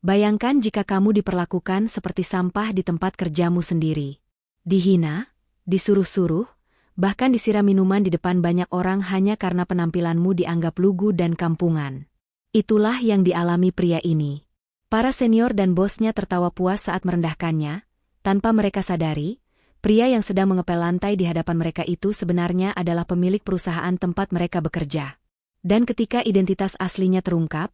Bayangkan jika kamu diperlakukan seperti sampah di tempat kerjamu sendiri. Dihina, disuruh-suruh, bahkan disiram minuman di depan banyak orang hanya karena penampilanmu dianggap lugu dan kampungan. Itulah yang dialami pria ini. Para senior dan bosnya tertawa puas saat merendahkannya, tanpa mereka sadari, pria yang sedang mengepel lantai di hadapan mereka itu sebenarnya adalah pemilik perusahaan tempat mereka bekerja. Dan ketika identitas aslinya terungkap,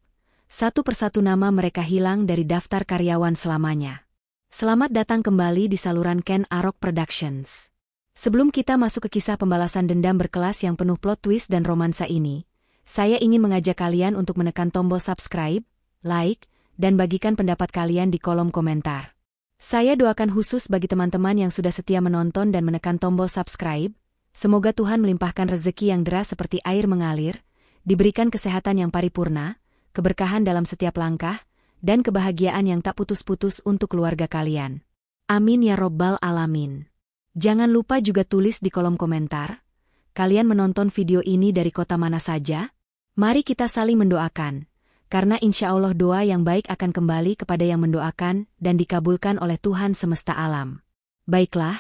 satu persatu nama mereka hilang dari daftar karyawan selamanya. Selamat datang kembali di saluran Ken Arok Productions. Sebelum kita masuk ke kisah pembalasan dendam berkelas yang penuh plot twist dan romansa ini, saya ingin mengajak kalian untuk menekan tombol subscribe, like, dan bagikan pendapat kalian di kolom komentar. Saya doakan khusus bagi teman-teman yang sudah setia menonton dan menekan tombol subscribe, semoga Tuhan melimpahkan rezeki yang deras seperti air mengalir, diberikan kesehatan yang paripurna, keberkahan dalam setiap langkah, dan kebahagiaan yang tak putus-putus untuk keluarga kalian. Amin ya robbal alamin. Jangan lupa juga tulis di kolom komentar, kalian menonton video ini dari kota mana saja? Mari kita saling mendoakan, karena insya Allah doa yang baik akan kembali kepada yang mendoakan dan dikabulkan oleh Tuhan semesta alam. Baiklah,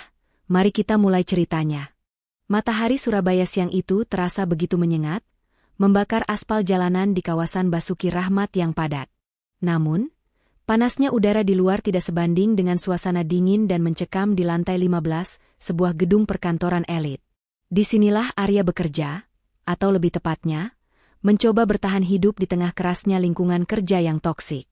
mari kita mulai ceritanya. Matahari Surabaya siang itu terasa begitu menyengat, membakar aspal jalanan di kawasan Basuki Rahmat yang padat. Namun, panasnya udara di luar tidak sebanding dengan suasana dingin dan mencekam di lantai 15, sebuah gedung perkantoran elit. Disinilah Arya bekerja, atau lebih tepatnya, mencoba bertahan hidup di tengah kerasnya lingkungan kerja yang toksik.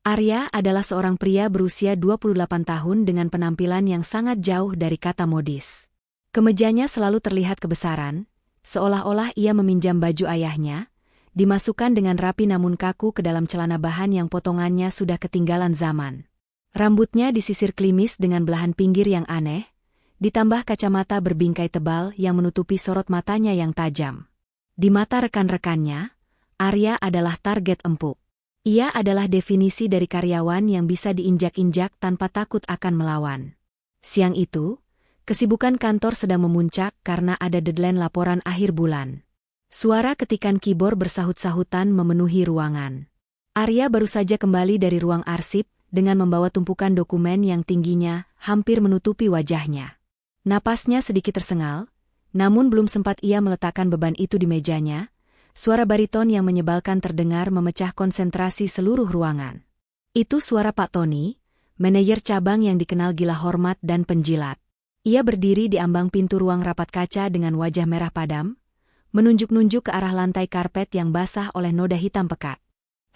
Arya adalah seorang pria berusia 28 tahun dengan penampilan yang sangat jauh dari kata modis. Kemejanya selalu terlihat kebesaran, seolah-olah ia meminjam baju ayahnya, dimasukkan dengan rapi namun kaku ke dalam celana bahan yang potongannya sudah ketinggalan zaman. Rambutnya disisir klimis dengan belahan pinggir yang aneh, ditambah kacamata berbingkai tebal yang menutupi sorot matanya yang tajam. Di mata rekan-rekannya, Arya adalah target empuk. Ia adalah definisi dari karyawan yang bisa diinjak-injak tanpa takut akan melawan. Siang itu, kesibukan kantor sedang memuncak karena ada deadline laporan akhir bulan. Suara ketikan keyboard bersahut-sahutan memenuhi ruangan. Arya baru saja kembali dari ruang arsip dengan membawa tumpukan dokumen yang tingginya hampir menutupi wajahnya. Napasnya sedikit tersengal, namun belum sempat ia meletakkan beban itu di mejanya, suara bariton yang menyebalkan terdengar memecah konsentrasi seluruh ruangan. Itu suara Pak Tony, manajer cabang yang dikenal gila hormat dan penjilat. Ia berdiri di ambang pintu ruang rapat kaca dengan wajah merah padam, menunjuk-nunjuk ke arah lantai karpet yang basah oleh noda hitam pekat.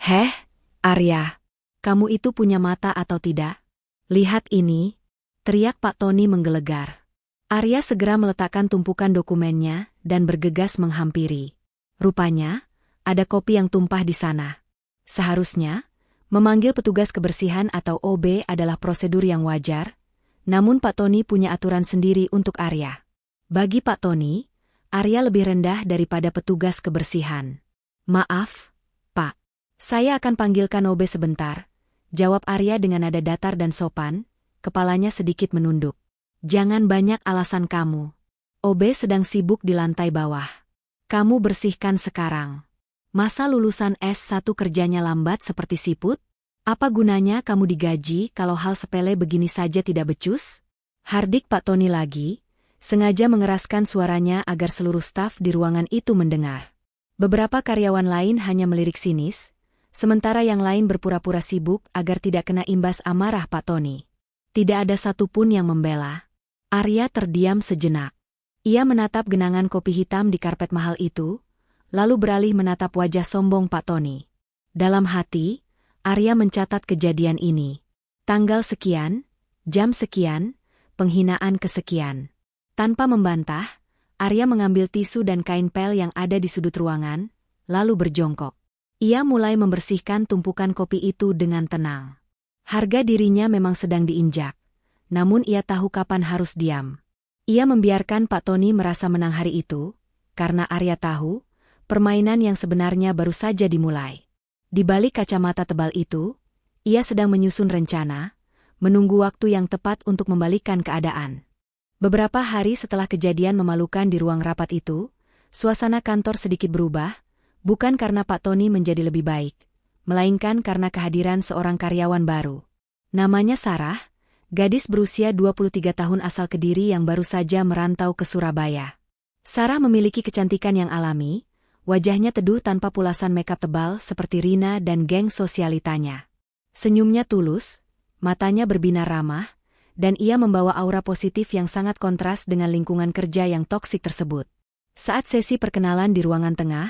"Heh, Arya, kamu itu punya mata atau tidak? Lihat ini," teriak Pak Tony menggelegar. Arya segera meletakkan tumpukan dokumennya dan bergegas menghampiri. Rupanya, ada kopi yang tumpah di sana. Seharusnya, memanggil petugas kebersihan atau OB adalah prosedur yang wajar, namun Pak Tony punya aturan sendiri untuk Arya. Bagi Pak Tony, Arya lebih rendah daripada petugas kebersihan. "Maaf, Pak. Saya akan panggilkan OB sebentar," jawab Arya dengan nada datar dan sopan, kepalanya sedikit menunduk. "Jangan banyak alasan kamu. OB sedang sibuk di lantai bawah. Kamu bersihkan sekarang. Masa lulusan S1 kerjanya lambat seperti siput? Apa gunanya kamu digaji kalau hal sepele begini saja tidak becus?" Hardik Pak Tony lagi, sengaja mengeraskan suaranya agar seluruh staf di ruangan itu mendengar. Beberapa karyawan lain hanya melirik sinis, sementara yang lain berpura-pura sibuk agar tidak kena imbas amarah Pak Tony. Tidak ada satupun yang membela. Arya terdiam sejenak. Ia menatap genangan kopi hitam di karpet mahal itu, lalu beralih menatap wajah sombong Pak Tony. Dalam hati, Arya mencatat kejadian ini. Tanggal sekian, jam sekian, penghinaan kesekian. Tanpa membantah, Arya mengambil tisu dan kain pel yang ada di sudut ruangan, lalu berjongkok. Ia mulai membersihkan tumpukan kopi itu dengan tenang. Harga dirinya memang sedang diinjak, namun ia tahu kapan harus diam. Ia membiarkan Pak Tony merasa menang hari itu, karena Arya tahu, permainan yang sebenarnya baru saja dimulai. Di balik kacamata tebal itu, ia sedang menyusun rencana, menunggu waktu yang tepat untuk membalikkan keadaan. Beberapa hari setelah kejadian memalukan di ruang rapat itu, suasana kantor sedikit berubah, bukan karena Pak Tony menjadi lebih baik, melainkan karena kehadiran seorang karyawan baru. Namanya Sarah, gadis berusia 23 tahun asal Kediri yang baru saja merantau ke Surabaya. Sarah memiliki kecantikan yang alami, wajahnya teduh tanpa pulasan makeup tebal seperti Rina dan geng sosialitanya. Senyumnya tulus, matanya berbinar ramah, dan ia membawa aura positif yang sangat kontras dengan lingkungan kerja yang toksik tersebut. Saat sesi perkenalan di ruangan tengah,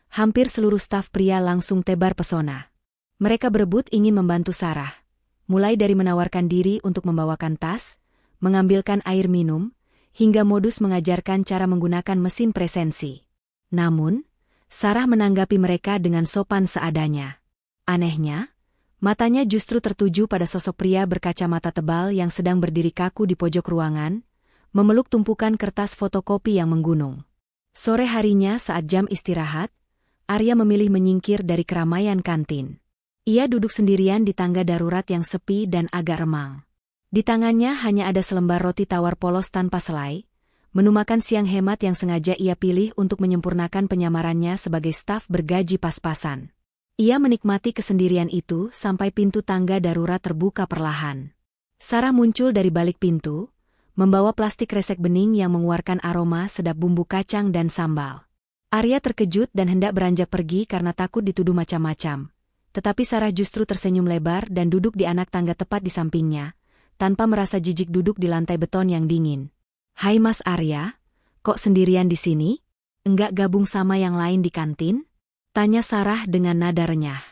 hampir seluruh staf pria langsung tebar pesona. Mereka berebut ingin membantu Sarah, mulai dari menawarkan diri untuk membawakan tas, mengambilkan air minum, hingga modus mengajarkan cara menggunakan mesin presensi. Namun, Sarah menanggapi mereka dengan sopan seadanya. Anehnya, matanya justru tertuju pada sosok pria berkacamata tebal yang sedang berdiri kaku di pojok ruangan, memeluk tumpukan kertas fotokopi yang menggunung. Sore harinya saat jam istirahat, Arya memilih menyingkir dari keramaian kantin. Ia duduk sendirian di tangga darurat yang sepi dan agak remang. Di tangannya hanya ada selembar roti tawar polos tanpa selai, menu makan siang hemat yang sengaja ia pilih untuk menyempurnakan penyamarannya sebagai staf bergaji pas-pasan. Ia menikmati kesendirian itu sampai pintu tangga darurat terbuka perlahan. Sarah muncul dari balik pintu, membawa plastik resek bening yang mengeluarkan aroma sedap bumbu kacang dan sambal. Arya terkejut dan hendak beranjak pergi karena takut dituduh macam-macam. Tetapi Sarah justru tersenyum lebar dan duduk di anak tangga tepat di sampingnya, tanpa merasa jijik duduk di lantai beton yang dingin. "Hai Mas Arya, kok sendirian di sini? Enggak gabung sama yang lain di kantin?" tanya Sarah dengan nada renyah.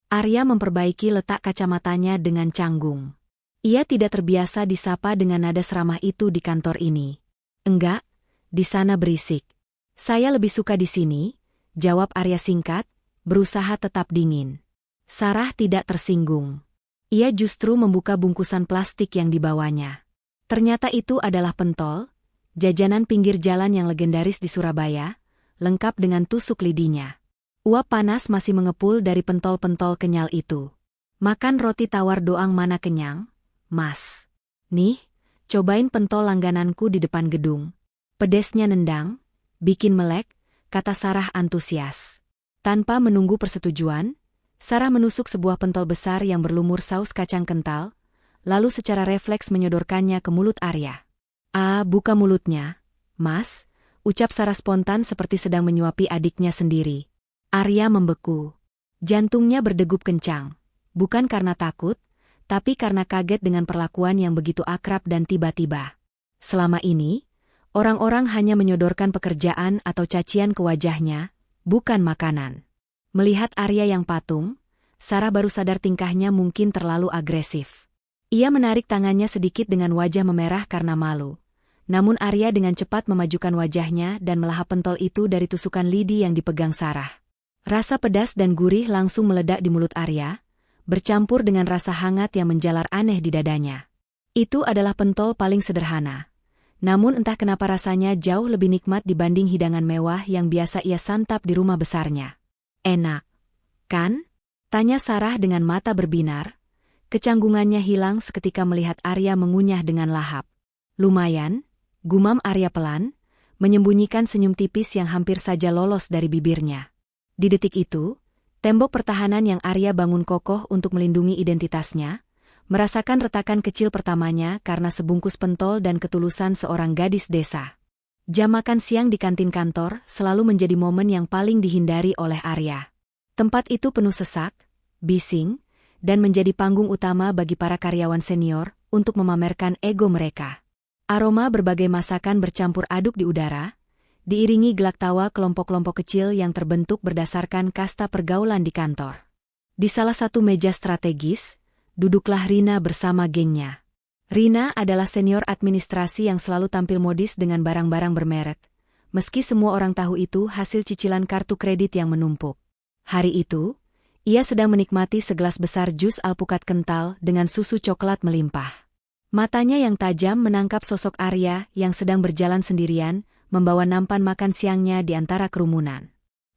Arya memperbaiki letak kacamatanya dengan canggung. Ia tidak terbiasa disapa dengan nada seramah itu di kantor ini. "Enggak, di sana berisik. Saya lebih suka di sini," jawab Arya singkat, berusaha tetap dingin. Sarah tidak tersinggung. Ia justru membuka bungkusan plastik yang dibawanya. Ternyata itu adalah pentol, jajanan pinggir jalan yang legendaris di Surabaya, lengkap dengan tusuk lidinya. Uap panas masih mengepul dari pentol-pentol kenyal itu. "Makan roti tawar doang mana kenyang, Mas? Nih, cobain pentol langgananku di depan gedung. Pedesnya nendang, bikin melek," kata Sarah antusias. Tanpa menunggu persetujuan, Sarah menusuk sebuah pentol besar yang berlumur saus kacang kental, lalu secara refleks menyodorkannya ke mulut Arya. Buka mulutnya, Mas," ucap Sarah spontan seperti sedang menyuapi adiknya sendiri. Arya membeku. Jantungnya berdegup kencang, bukan karena takut, tapi karena kaget dengan perlakuan yang begitu akrab dan tiba-tiba. Selama ini, orang-orang hanya menyodorkan pekerjaan atau cacian ke wajahnya, bukan makanan. Melihat Arya yang patung, Sarah baru sadar tingkahnya mungkin terlalu agresif. Ia menarik tangannya sedikit dengan wajah memerah karena malu. Namun Arya dengan cepat memajukan wajahnya dan melahap pentol itu dari tusukan lidi yang dipegang Sarah. Rasa pedas dan gurih langsung meledak di mulut Arya, bercampur dengan rasa hangat yang menjalar aneh di dadanya. Itu adalah pentol paling sederhana. Namun entah kenapa rasanya jauh lebih nikmat dibanding hidangan mewah yang biasa ia santap di rumah besarnya. "Enak, kan?" tanya Sarah dengan mata berbinar. Kecanggungannya hilang seketika melihat Arya mengunyah dengan lahap. "Lumayan," gumam Arya pelan, menyembunyikan senyum tipis yang hampir saja lolos dari bibirnya. Di detik itu, tembok pertahanan yang Arya bangun kokoh untuk melindungi identitasnya, merasakan retakan kecil pertamanya karena sebungkus pentol dan ketulusan seorang gadis desa. Jam makan siang di kantin kantor selalu menjadi momen yang paling dihindari oleh Arya. Tempat itu penuh sesak, bising, dan menjadi panggung utama bagi para karyawan senior untuk memamerkan ego mereka. Aroma berbagai masakan bercampur aduk di udara, diiringi gelak tawa kelompok-kelompok kecil yang terbentuk berdasarkan kasta pergaulan di kantor. Di salah satu meja strategis, duduklah Rina bersama gengnya. Rina adalah senior administrasi yang selalu tampil modis dengan barang-barang bermerek, meski semua orang tahu itu hasil cicilan kartu kredit yang menumpuk. Hari itu, ia sedang menikmati segelas besar jus alpukat kental dengan susu coklat melimpah. Matanya yang tajam menangkap sosok Arya yang sedang berjalan sendirian, membawa nampan makan siangnya di antara kerumunan.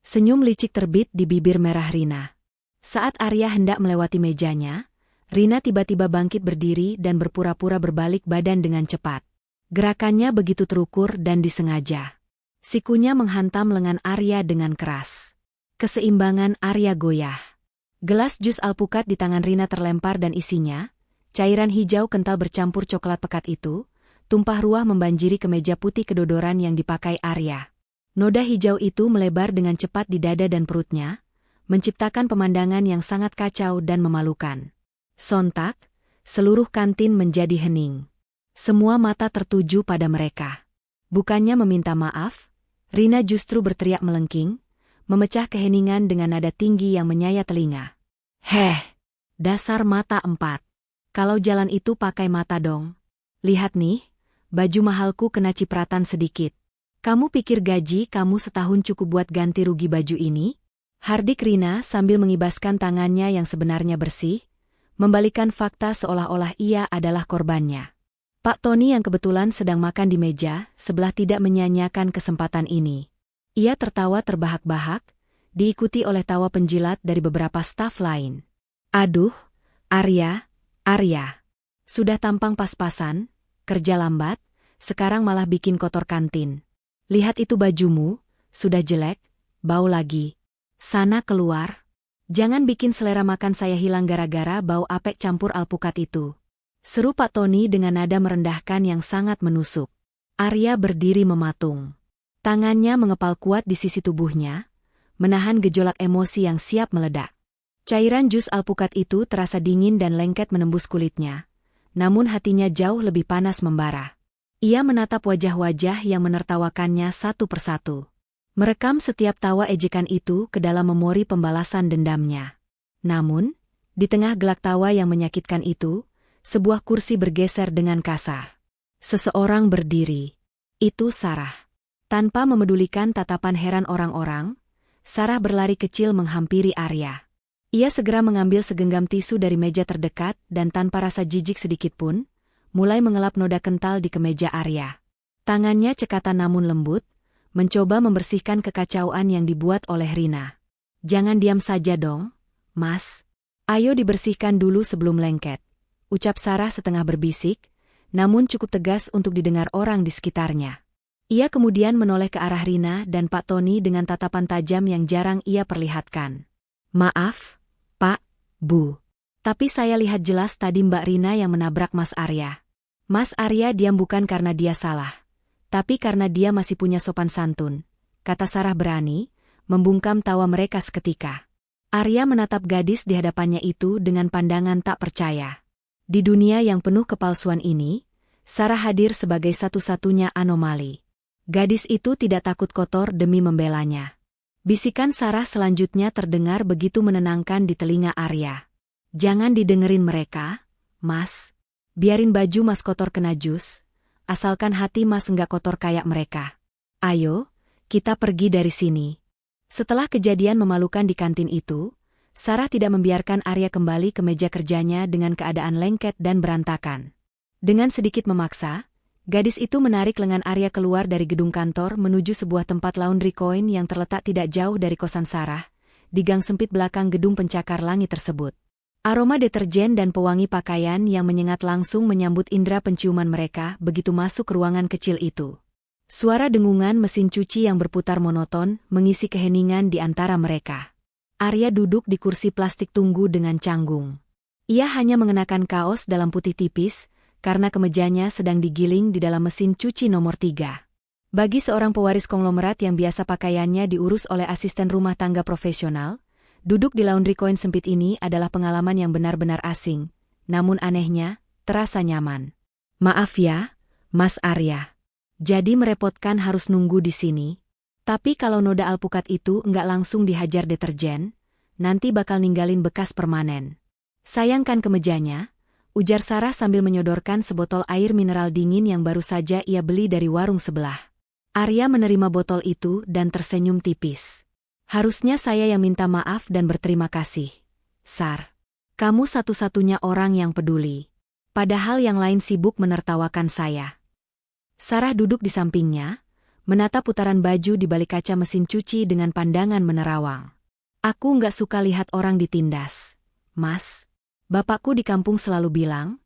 Senyum licik terbit di bibir merah Rina. Saat Arya hendak melewati mejanya, Rina tiba-tiba bangkit berdiri dan berpura-pura berbalik badan dengan cepat. Gerakannya begitu terukur dan disengaja. Sikunya menghantam lengan Arya dengan keras. Keseimbangan Arya goyah. Gelas jus alpukat di tangan Rina terlempar dan isinya, cairan hijau kental bercampur coklat pekat itu, tumpah ruah membanjiri kemeja putih kedodoran yang dipakai Arya. Noda hijau itu melebar dengan cepat di dada dan perutnya, menciptakan pemandangan yang sangat kacau dan memalukan. Sontak, seluruh kantin menjadi hening. Semua mata tertuju pada mereka. Bukannya meminta maaf, Rina justru berteriak melengking, memecah keheningan dengan nada tinggi yang menyayat telinga. Heh, dasar mata empat. Kalau jalan itu pakai mata dong. Lihat nih, baju mahalku kena cipratan sedikit. Kamu pikir gaji kamu setahun cukup buat ganti rugi baju ini? Hardik Rina sambil mengibaskan tangannya yang sebenarnya bersih, membalikan fakta seolah-olah ia adalah korbannya. Pak Tony yang kebetulan sedang makan di meja sebelah tidak menyanyiakan kesempatan ini. Ia tertawa terbahak-bahak, diikuti oleh tawa penjilat dari beberapa staf lain. Aduh, Arya. Sudah tampang pas-pasan, kerja lambat, sekarang malah bikin kotor kantin. Lihat itu bajumu, sudah jelek, bau lagi. Sana keluar. Jangan bikin selera makan saya hilang gara-gara bau apek campur alpukat itu. Seru Pak Tony dengan nada merendahkan yang sangat menusuk. Arya berdiri mematung. Tangannya mengepal kuat di sisi tubuhnya, menahan gejolak emosi yang siap meledak. Cairan jus alpukat itu terasa dingin dan lengket menembus kulitnya, namun hatinya jauh lebih panas membara. Ia menatap wajah-wajah yang menertawakannya satu persatu. Merekam setiap tawa ejekan itu ke dalam memori pembalasan dendamnya. Namun, di tengah gelak tawa yang menyakitkan itu, sebuah kursi bergeser dengan kasar. Seseorang berdiri. Itu Sarah. Tanpa memedulikan tatapan heran orang-orang, Sarah berlari kecil menghampiri Arya. Ia segera mengambil segenggam tisu dari meja terdekat dan tanpa rasa jijik sedikitpun, mulai mengelap noda kental di kemeja Arya. Tangannya cekatan namun lembut, mencoba membersihkan kekacauan yang dibuat oleh Rina. Jangan diam saja dong, Mas. Ayo dibersihkan dulu sebelum lengket, ucap Sarah setengah berbisik, namun cukup tegas untuk didengar orang di sekitarnya. Ia kemudian menoleh ke arah Rina dan Pak Tony dengan tatapan tajam yang jarang ia perlihatkan. Maaf, Pak, Bu. Tapi saya lihat jelas tadi Mbak Rina yang menabrak Mas Arya. Mas Arya diam bukan karena dia salah, tapi karena dia masih punya sopan santun, kata Sarah berani, membungkam tawa mereka seketika. Arya menatap gadis di hadapannya itu dengan pandangan tak percaya. Di dunia yang penuh kepalsuan ini, Sarah hadir sebagai satu-satunya anomali. Gadis itu tidak takut kotor demi membelanya. Bisikan Sarah selanjutnya terdengar begitu menenangkan di telinga Arya. Jangan didengerin mereka, Mas. Biarin baju Mas kotor kena jus, asalkan hati Mas enggak kotor kayak mereka. Ayo, kita pergi dari sini. Setelah kejadian memalukan di kantin itu, Sarah tidak membiarkan Arya kembali ke meja kerjanya dengan keadaan lengket dan berantakan. Dengan sedikit memaksa, gadis itu menarik lengan Arya keluar dari gedung kantor menuju sebuah tempat laundry koin yang terletak tidak jauh dari kosan Sarah, di gang sempit belakang gedung pencakar langit tersebut. Aroma deterjen dan pewangi pakaian yang menyengat langsung menyambut indera penciuman mereka begitu masuk ruangan kecil itu. Suara dengungan mesin cuci yang berputar monoton mengisi keheningan di antara mereka. Arya duduk di kursi plastik tunggu dengan canggung. Ia hanya mengenakan kaos dalam putih tipis, karena kemejanya sedang digiling di dalam mesin cuci nomor 3. Bagi seorang pewaris konglomerat yang biasa pakaiannya diurus oleh asisten rumah tangga profesional, duduk di laundry koin sempit ini adalah pengalaman yang benar-benar asing, namun anehnya, terasa nyaman. Maaf ya, Mas Arya. Jadi merepotkan harus nunggu di sini. Tapi kalau noda alpukat itu enggak langsung dihajar deterjen, nanti bakal ninggalin bekas permanen. Sayangkan kemejanya, ujar Sarah sambil menyodorkan sebotol air mineral dingin yang baru saja ia beli dari warung sebelah. Arya menerima botol itu dan tersenyum tipis. Harusnya saya yang minta maaf dan berterima kasih. Sar, kamu satu-satunya orang yang peduli. Padahal yang lain sibuk menertawakan saya. Sarah duduk di sampingnya, menatap putaran baju di balik kaca mesin cuci dengan pandangan menerawang. Aku nggak suka lihat orang ditindas, Mas. Bapakku di kampung selalu bilang,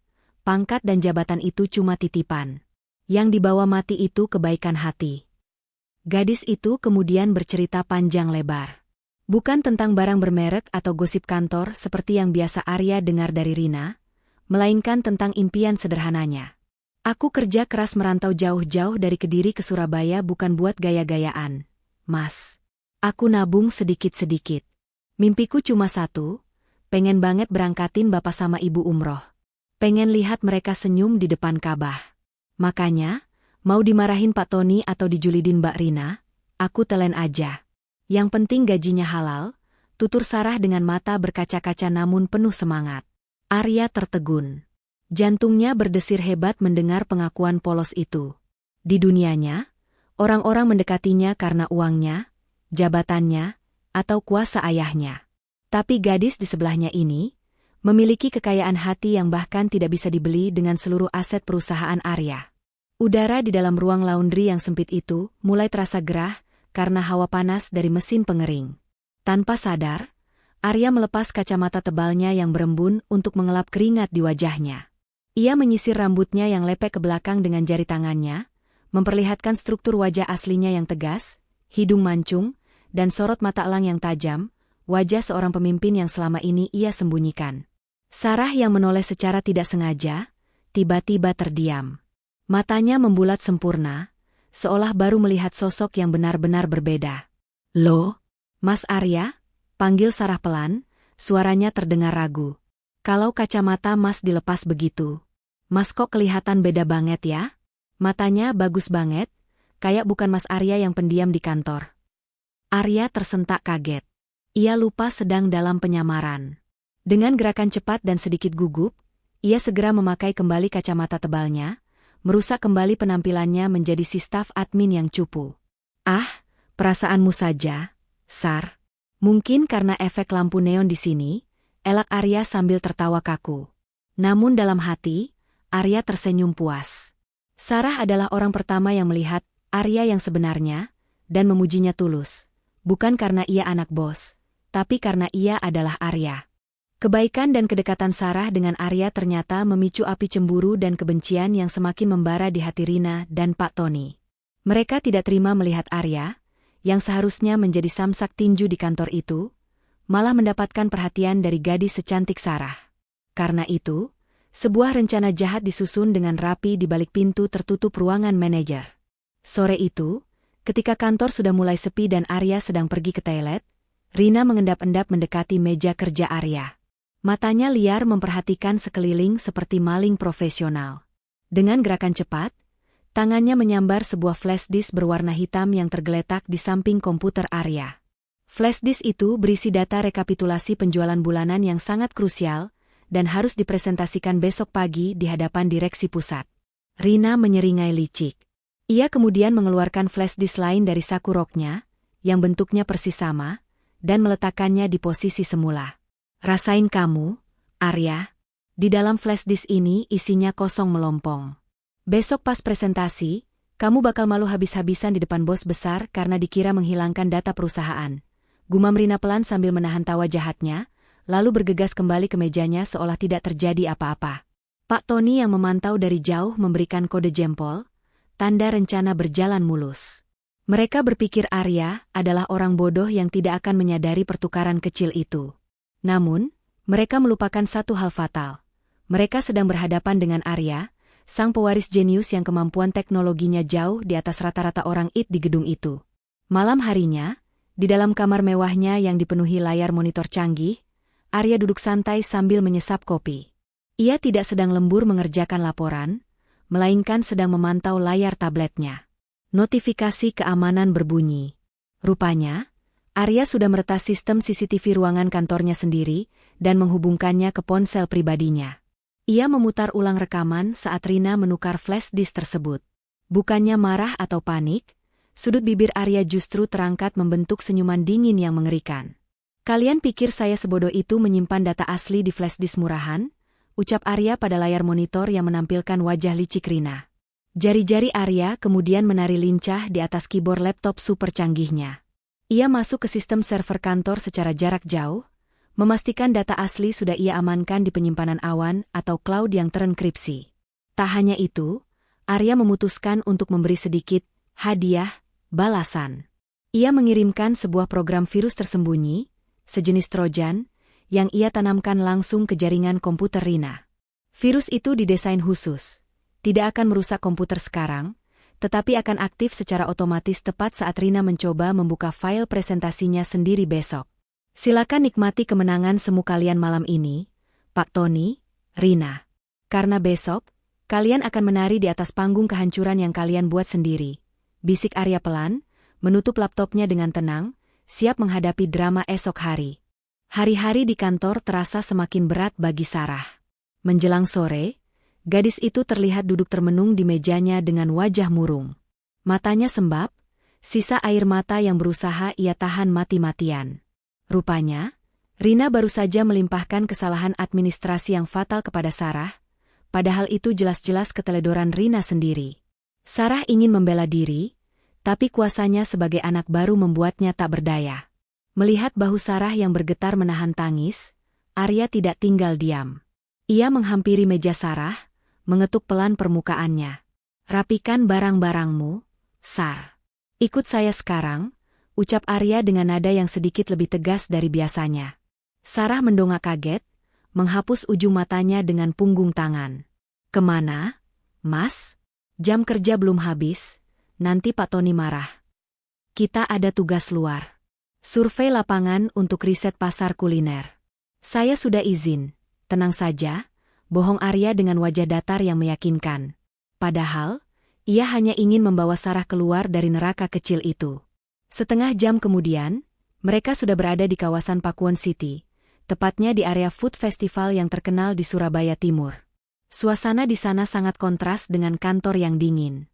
pangkat dan jabatan itu cuma titipan. Yang dibawa mati itu kebaikan hati. Gadis itu kemudian bercerita panjang lebar. Bukan tentang barang bermerek atau gosip kantor seperti yang biasa Arya dengar dari Rina, melainkan tentang impian sederhananya. Aku kerja keras merantau jauh-jauh dari Kediri ke Surabaya bukan buat gaya-gayaan, Mas. Aku nabung sedikit-sedikit. Mimpiku cuma satu, pengen banget berangkatin bapak sama ibu umroh. Pengen lihat mereka senyum di depan Ka'bah. Makanya, mau dimarahin Pak Tony atau dijulidin Mbak Rina, aku telen aja. Yang penting gajinya halal, tutur Sarah dengan mata berkaca-kaca namun penuh semangat. Arya tertegun. Jantungnya berdesir hebat mendengar pengakuan polos itu. Di dunianya, orang-orang mendekatinya karena uangnya, jabatannya, atau kuasa ayahnya. Tapi gadis di sebelahnya ini, memiliki kekayaan hati yang bahkan tidak bisa dibeli dengan seluruh aset perusahaan Arya. Udara di dalam ruang laundry yang sempit itu mulai terasa gerah, karena hawa panas dari mesin pengering. Tanpa sadar, Arya melepas kacamata tebalnya yang berembun untuk mengelap keringat di wajahnya. Ia menyisir rambutnya yang lepek ke belakang dengan jari tangannya, memperlihatkan struktur wajah aslinya yang tegas, hidung mancung, dan sorot mata elang yang tajam, wajah seorang pemimpin yang selama ini ia sembunyikan. Sarah yang menoleh secara tidak sengaja, tiba-tiba terdiam. Matanya membulat sempurna, seolah baru melihat sosok yang benar-benar berbeda. "Loh, Mas Arya?" panggil Sarah pelan, suaranya terdengar ragu. "Kalau kacamata Mas dilepas begitu, Mas kok kelihatan beda banget ya? Matanya bagus banget, kayak bukan Mas Arya yang pendiam di kantor." Arya tersentak kaget. Ia lupa sedang dalam penyamaran. Dengan gerakan cepat dan sedikit gugup, ia segera memakai kembali kacamata tebalnya, merusak kembali penampilannya menjadi si staf admin yang cupu. "Ah, perasaanmu saja, Sar. Mungkin karena efek lampu neon di sini," elak Arya sambil tertawa kaku. Namun dalam hati, Arya tersenyum puas. Sarah adalah orang pertama yang melihat Arya yang sebenarnya, dan memujinya tulus. Bukan karena ia anak bos, tapi karena ia adalah Arya. Kebaikan dan kedekatan Sarah dengan Arya ternyata memicu api cemburu dan kebencian yang semakin membara di hati Rina dan Pak Tony. Mereka tidak terima melihat Arya, yang seharusnya menjadi samsak tinju di kantor itu, malah mendapatkan perhatian dari gadis secantik Sarah. Karena itu, sebuah rencana jahat disusun dengan rapi di balik pintu tertutup ruangan manajer. Sore itu, ketika kantor sudah mulai sepi dan Arya sedang pergi ke toilet, Rina mengendap-endap mendekati meja kerja Arya. Matanya liar memperhatikan sekeliling seperti maling profesional. Dengan gerakan cepat, tangannya menyambar sebuah flash disk berwarna hitam yang tergeletak di samping komputer Arya. Flash disk itu berisi data rekapitulasi penjualan bulanan yang sangat krusial dan harus dipresentasikan besok pagi di hadapan direksi pusat. Rina menyeringai licik. Ia kemudian mengeluarkan flash disk lain dari saku roknya, yang bentuknya persis sama, dan meletakkannya di posisi semula. "Rasain kamu, Arya. Di dalam flash disk ini isinya kosong melompong. Besok pas presentasi, kamu bakal malu habis-habisan di depan bos besar karena dikira menghilangkan data perusahaan." Gumam Rina pelan sambil menahan tawa jahatnya, lalu bergegas kembali ke mejanya seolah tidak terjadi apa-apa. Pak Tony yang memantau dari jauh memberikan kode jempol, tanda rencana berjalan mulus. Mereka berpikir Arya adalah orang bodoh yang tidak akan menyadari pertukaran kecil itu. Namun, mereka melupakan satu hal fatal. Mereka sedang berhadapan dengan Arya, sang pewaris jenius yang kemampuan teknologinya jauh di atas rata-rata orang IT di gedung itu. Malam harinya, di dalam kamar mewahnya yang dipenuhi layar monitor canggih, Arya duduk santai sambil menyesap kopi. Ia tidak sedang lembur mengerjakan laporan, melainkan sedang memantau layar tabletnya. Notifikasi keamanan berbunyi. Rupanya, Arya sudah meretas sistem CCTV ruangan kantornya sendiri dan menghubungkannya ke ponsel pribadinya. Ia memutar ulang rekaman saat Rina menukar flash disk tersebut. Bukannya marah atau panik, sudut bibir Arya justru terangkat membentuk senyuman dingin yang mengerikan. "Kalian pikir saya sebodoh itu menyimpan data asli di flash disk murahan?" ucap Arya pada layar monitor yang menampilkan wajah licik Rina. Jari-jari Arya kemudian menari lincah di atas keyboard laptop super canggihnya. Ia masuk ke sistem server kantor secara jarak jauh, memastikan data asli sudah ia amankan di penyimpanan awan atau cloud yang terenkripsi. Tak hanya itu, Arya memutuskan untuk memberi sedikit hadiah balasan. Ia mengirimkan sebuah program virus tersembunyi, sejenis Trojan, yang ia tanamkan langsung ke jaringan komputer Rina. Virus itu didesain khusus. Tidak akan merusak komputer sekarang, tetapi akan aktif secara otomatis tepat saat Rina mencoba membuka file presentasinya sendiri besok. Silakan nikmati kemenangan semu kalian malam ini, Pak Tony, Rina. Karena besok, kalian akan menari di atas panggung kehancuran yang kalian buat sendiri. Bisik Arya pelan, menutup laptopnya dengan tenang, siap menghadapi drama esok hari. Hari-hari di kantor terasa semakin berat bagi Sarah. Menjelang sore, gadis itu terlihat duduk termenung di mejanya dengan wajah murung. Matanya sembab, sisa air mata yang berusaha ia tahan mati-matian. Rupanya, Rina baru saja melimpahkan kesalahan administrasi yang fatal kepada Sarah, padahal itu jelas-jelas keteledoran Rina sendiri. Sarah ingin membela diri, tapi kuasanya sebagai anak baru membuatnya tak berdaya. Melihat bahu Sarah yang bergetar menahan tangis, Arya tidak tinggal diam. Ia menghampiri meja Sarah, mengetuk pelan permukaannya. Rapikan barang-barangmu, Sar. Ikut saya sekarang, ucap Arya dengan nada yang sedikit lebih tegas dari biasanya. Sarah mendongak kaget, menghapus ujung matanya dengan punggung tangan. Kemana, Mas? Jam kerja belum habis. Nanti Pak Tony marah. Kita ada tugas luar. Survei lapangan untuk riset pasar kuliner. Saya sudah izin. Tenang saja, bohong Arya dengan wajah datar yang meyakinkan. Padahal, ia hanya ingin membawa Sarah keluar dari neraka kecil itu. Setengah jam kemudian, mereka sudah berada di kawasan Pakuwon City, tepatnya di area food festival yang terkenal di Surabaya Timur. Suasana di sana sangat kontras dengan kantor yang dingin.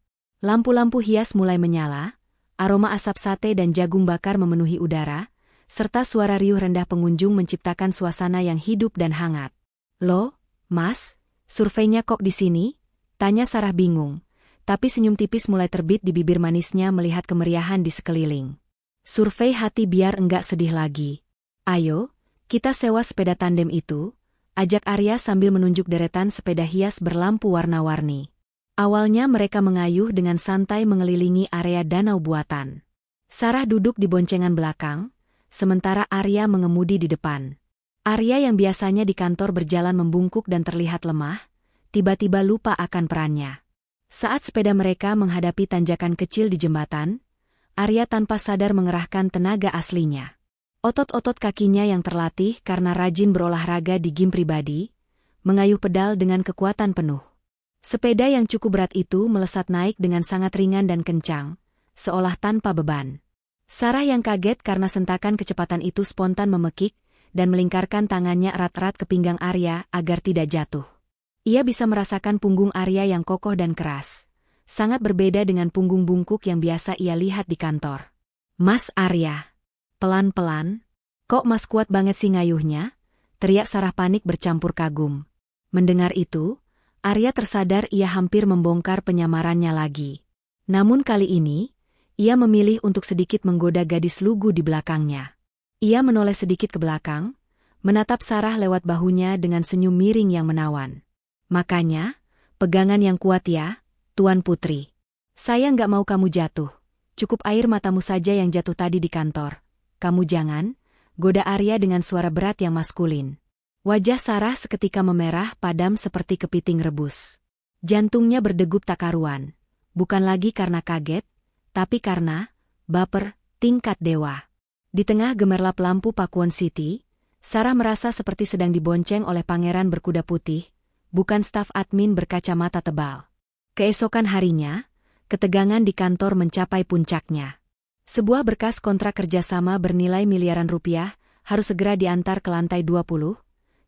Lampu-lampu hias mulai menyala, aroma asap sate dan jagung bakar memenuhi udara, serta suara riuh rendah pengunjung menciptakan suasana yang hidup dan hangat. Loh, Mas, surveinya kok di sini? Tanya Sarah bingung, tapi senyum tipis mulai terbit di bibir manisnya melihat kemeriahan di sekeliling. Survei hati biar enggak sedih lagi. Ayo, kita sewa sepeda tandem itu, ajak Arya sambil menunjuk deretan sepeda hias berlampu warna-warni. Awalnya mereka mengayuh dengan santai mengelilingi area danau buatan. Sarah duduk di boncengan belakang, sementara Arya mengemudi di depan. Arya yang biasanya di kantor berjalan membungkuk dan terlihat lemah, tiba-tiba lupa akan perannya. Saat sepeda mereka menghadapi tanjakan kecil di jembatan, Arya tanpa sadar mengerahkan tenaga aslinya. Otot-otot kakinya yang terlatih karena rajin berolahraga di gym pribadi, mengayuh pedal dengan kekuatan penuh. Sepeda yang cukup berat itu melesat naik dengan sangat ringan dan kencang, seolah tanpa beban. Sarah yang kaget karena sentakan kecepatan itu spontan memekik dan melingkarkan tangannya erat-erat ke pinggang Arya agar tidak jatuh. Ia bisa merasakan punggung Arya yang kokoh dan keras, sangat berbeda dengan punggung bungkuk yang biasa ia lihat di kantor. Mas Arya. Pelan-pelan. Kok Mas kuat banget sih ngayuhnya? Teriak Sarah panik bercampur kagum. Mendengar itu, Arya tersadar ia hampir membongkar penyamarannya lagi. Namun kali ini, ia memilih untuk sedikit menggoda gadis lugu di belakangnya. Ia menoleh sedikit ke belakang, menatap Sarah lewat bahunya dengan senyum miring yang menawan. Makanya, pegangan yang kuat ya, Tuan Putri. Saya nggak mau kamu jatuh. Cukup air matamu saja yang jatuh tadi di kantor. Kamu jangan, goda Arya dengan suara berat yang maskulin. Wajah Sarah seketika memerah padam seperti kepiting rebus. Jantungnya berdegup tak karuan. Bukan lagi karena kaget, tapi karena baper tingkat dewa. Di tengah gemerlap lampu Pakuwon City, Sarah merasa seperti sedang dibonceng oleh pangeran berkuda putih, bukan staf admin berkacamata tebal. Keesokan harinya, ketegangan di kantor mencapai puncaknya. Sebuah berkas kontrak kerjasama bernilai miliaran rupiah harus segera diantar ke lantai 20,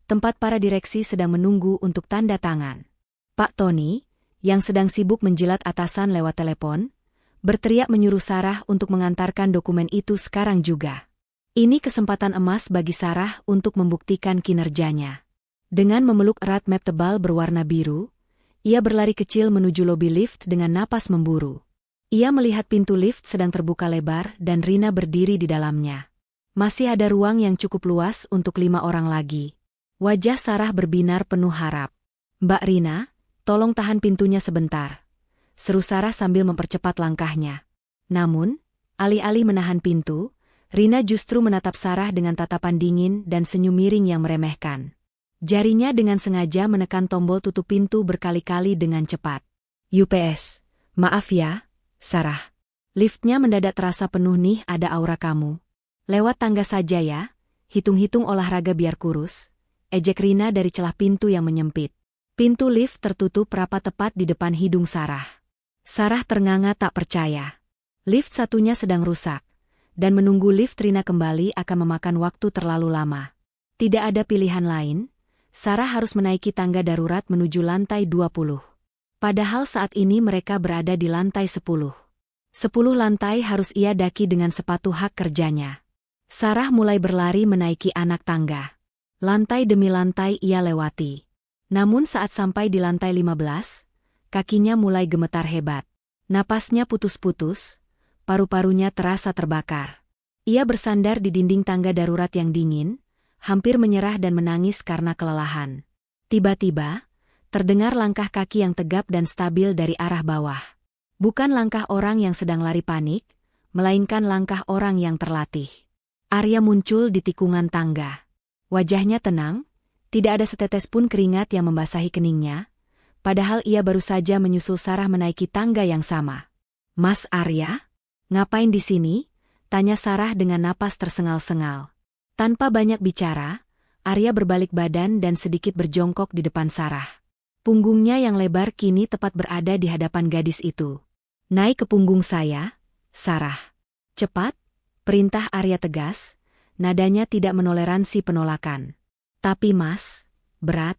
tempat para direksi sedang menunggu untuk tanda tangan. Pak Tony, yang sedang sibuk menjilat atasan lewat telepon, berteriak menyuruh Sarah untuk mengantarkan dokumen itu sekarang juga. Ini kesempatan emas bagi Sarah untuk membuktikan kinerjanya. Dengan memeluk erat map tebal berwarna biru, ia berlari kecil menuju lobi lift dengan napas memburu. Ia melihat pintu lift sedang terbuka lebar dan Rina berdiri di dalamnya. Masih ada ruang yang cukup luas untuk 5 orang lagi. Wajah Sarah berbinar penuh harap. Mbak Rina, tolong tahan pintunya sebentar, seru Sarah sambil mempercepat langkahnya. Namun, Alih-alih menahan pintu, Rina justru menatap Sarah dengan tatapan dingin dan senyum miring yang meremehkan. Jarinya dengan sengaja menekan tombol tutup pintu berkali-kali dengan cepat. UPS, maaf ya, Sarah. Liftnya mendadak terasa penuh nih, ada aura kamu. Lewat tangga saja ya, hitung-hitung olahraga biar kurus. Ejek Rina dari celah pintu yang menyempit. Pintu lift tertutup rapat tepat di depan hidung Sarah. Sarah ternganga tak percaya. Lift satunya sedang rusak. Dan menunggu lift Rina kembali akan memakan waktu terlalu lama. Tidak ada pilihan lain, Sarah harus menaiki tangga darurat menuju lantai 20. Padahal saat ini mereka berada di lantai 10. 10 lantai harus ia daki dengan sepatu hak kerjanya. Sarah mulai berlari menaiki anak tangga. Lantai demi lantai ia lewati. Namun saat sampai di lantai 15, kakinya mulai gemetar hebat. Napasnya putus-putus, paru-parunya terasa terbakar. Ia bersandar di dinding tangga darurat yang dingin, hampir menyerah dan menangis karena kelelahan. Tiba-tiba, terdengar langkah kaki yang tegap dan stabil dari arah bawah. Bukan langkah orang yang sedang lari panik, melainkan langkah orang yang terlatih. Arya muncul di tikungan tangga. Wajahnya tenang, tidak ada setetes pun keringat yang membasahi keningnya, padahal ia baru saja menyusul Sarah menaiki tangga yang sama. Mas Arya? Ngapain di sini? Tanya Sarah dengan napas tersengal-sengal. Tanpa banyak bicara, Arya berbalik badan dan sedikit berjongkok di depan Sarah. Punggungnya yang lebar kini tepat berada di hadapan gadis itu. Naik ke punggung saya, Sarah. Cepat, perintah Arya tegas, nadanya tidak menoleransi penolakan. Tapi mas, berat.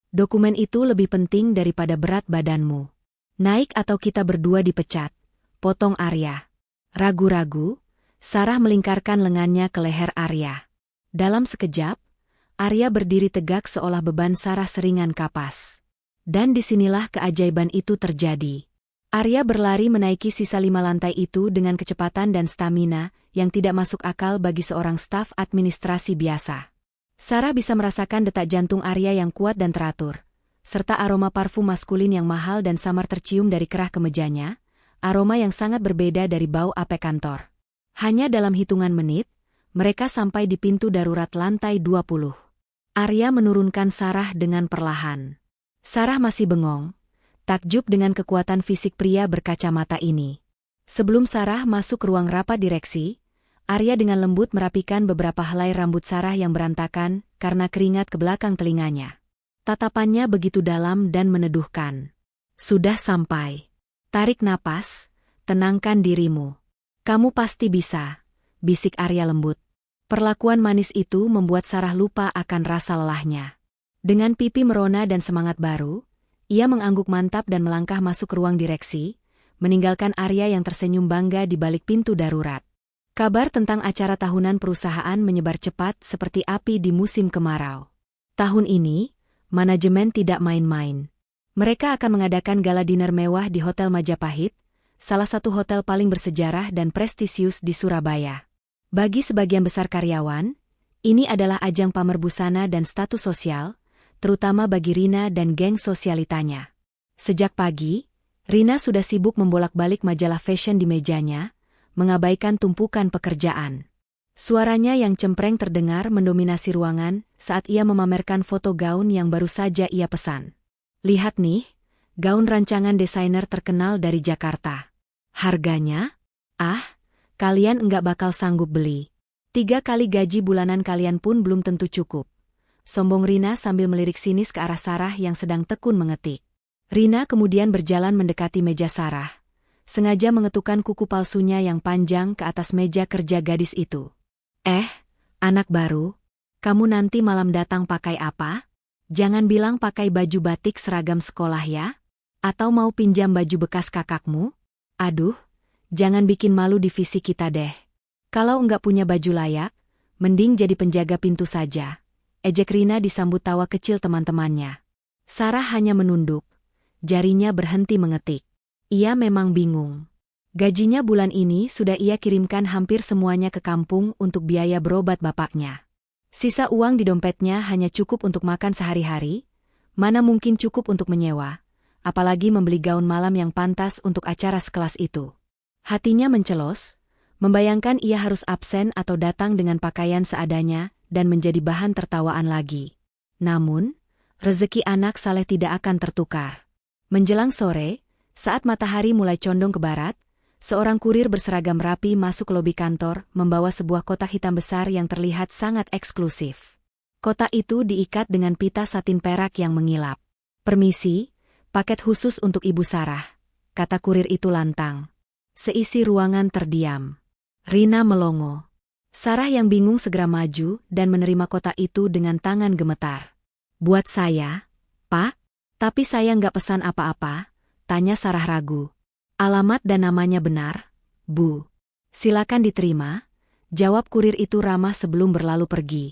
Dokumen itu lebih penting daripada berat badanmu. Naik atau kita berdua dipecat, potong Arya. Ragu-ragu, Sarah melingkarkan lengannya ke leher Arya. Dalam sekejap, Arya berdiri tegak seolah beban Sarah seringan kapas. Dan disinilah keajaiban itu terjadi. Arya berlari menaiki sisa 5 lantai itu dengan kecepatan dan stamina yang tidak masuk akal bagi seorang staf administrasi biasa. Sarah bisa merasakan detak jantung Arya yang kuat dan teratur, serta aroma parfum maskulin yang mahal dan samar tercium dari kerah kemejanya, aroma yang sangat berbeda dari bau AP kantor. Hanya dalam hitungan menit, mereka sampai di pintu darurat lantai 20. Arya menurunkan Sarah dengan perlahan. Sarah masih bengong, takjub dengan kekuatan fisik pria berkacamata ini. Sebelum Sarah masuk ke ruang rapat direksi, Arya dengan lembut merapikan beberapa helai rambut Sarah yang berantakan karena keringat ke belakang telinganya. Tatapannya begitu dalam dan meneduhkan. Sudah sampai. Tarik napas, tenangkan dirimu. Kamu pasti bisa, bisik Arya lembut. Perlakuan manis itu membuat Sarah lupa akan rasa lelahnya. Dengan pipi merona dan semangat baru, ia mengangguk mantap dan melangkah masuk ke ruang direksi, meninggalkan Arya yang tersenyum bangga di balik pintu darurat. Kabar tentang acara tahunan perusahaan menyebar cepat seperti api di musim kemarau. Tahun ini, manajemen tidak main-main. Mereka akan mengadakan gala dinner mewah di Hotel Majapahit, salah satu hotel paling bersejarah dan prestisius di Surabaya. Bagi sebagian besar karyawan, ini adalah ajang pamer busana dan status sosial, terutama bagi Rina dan geng sosialitanya. Sejak pagi, Rina sudah sibuk membolak-balik majalah fashion di mejanya, mengabaikan tumpukan pekerjaan. Suaranya yang cempreng terdengar mendominasi ruangan saat ia memamerkan foto gaun yang baru saja ia pesan. Lihat nih, gaun rancangan desainer terkenal dari Jakarta. Harganya? Kalian enggak bakal sanggup beli. 3 kali gaji bulanan kalian pun belum tentu cukup. Sombong Rina sambil melirik sinis ke arah Sarah yang sedang tekun mengetik. Rina kemudian berjalan mendekati meja Sarah, sengaja mengetukkan kuku palsunya yang panjang ke atas meja kerja gadis itu. Anak baru, kamu nanti malam datang pakai apa? Jangan bilang pakai baju batik seragam sekolah ya? Atau mau pinjam baju bekas kakakmu? Aduh, jangan bikin malu divisi kita deh. Kalau enggak punya baju layak, mending jadi penjaga pintu saja. Ejek Rina disambut tawa kecil teman-temannya. Sarah hanya menunduk. Jarinya berhenti mengetik. Ia memang bingung. Gajinya bulan ini sudah ia kirimkan hampir semuanya ke kampung untuk biaya berobat bapaknya. Sisa uang di dompetnya hanya cukup untuk makan sehari-hari, mana mungkin cukup untuk menyewa, apalagi membeli gaun malam yang pantas untuk acara sekelas itu. Hatinya mencelos, Membayangkan ia harus absen atau datang dengan pakaian seadanya dan menjadi bahan tertawaan lagi. Namun, rezeki anak saleh tidak akan tertukar. Menjelang sore, saat matahari mulai condong ke barat, seorang kurir berseragam rapi masuk ke lobi kantor membawa sebuah kotak hitam besar yang terlihat sangat eksklusif. Kotak itu diikat dengan pita satin perak yang mengilap. "Permisi, paket khusus untuk Ibu Sarah," kata kurir itu lantang. Seisi ruangan terdiam. Rina melongo. Sarah yang bingung segera maju dan menerima kotak itu dengan tangan gemetar. "Buat saya, Pak? Tapi saya nggak pesan apa-apa," tanya Sarah ragu. "Alamat dan namanya benar, Bu?" "Silakan diterima," jawab kurir itu ramah sebelum berlalu pergi.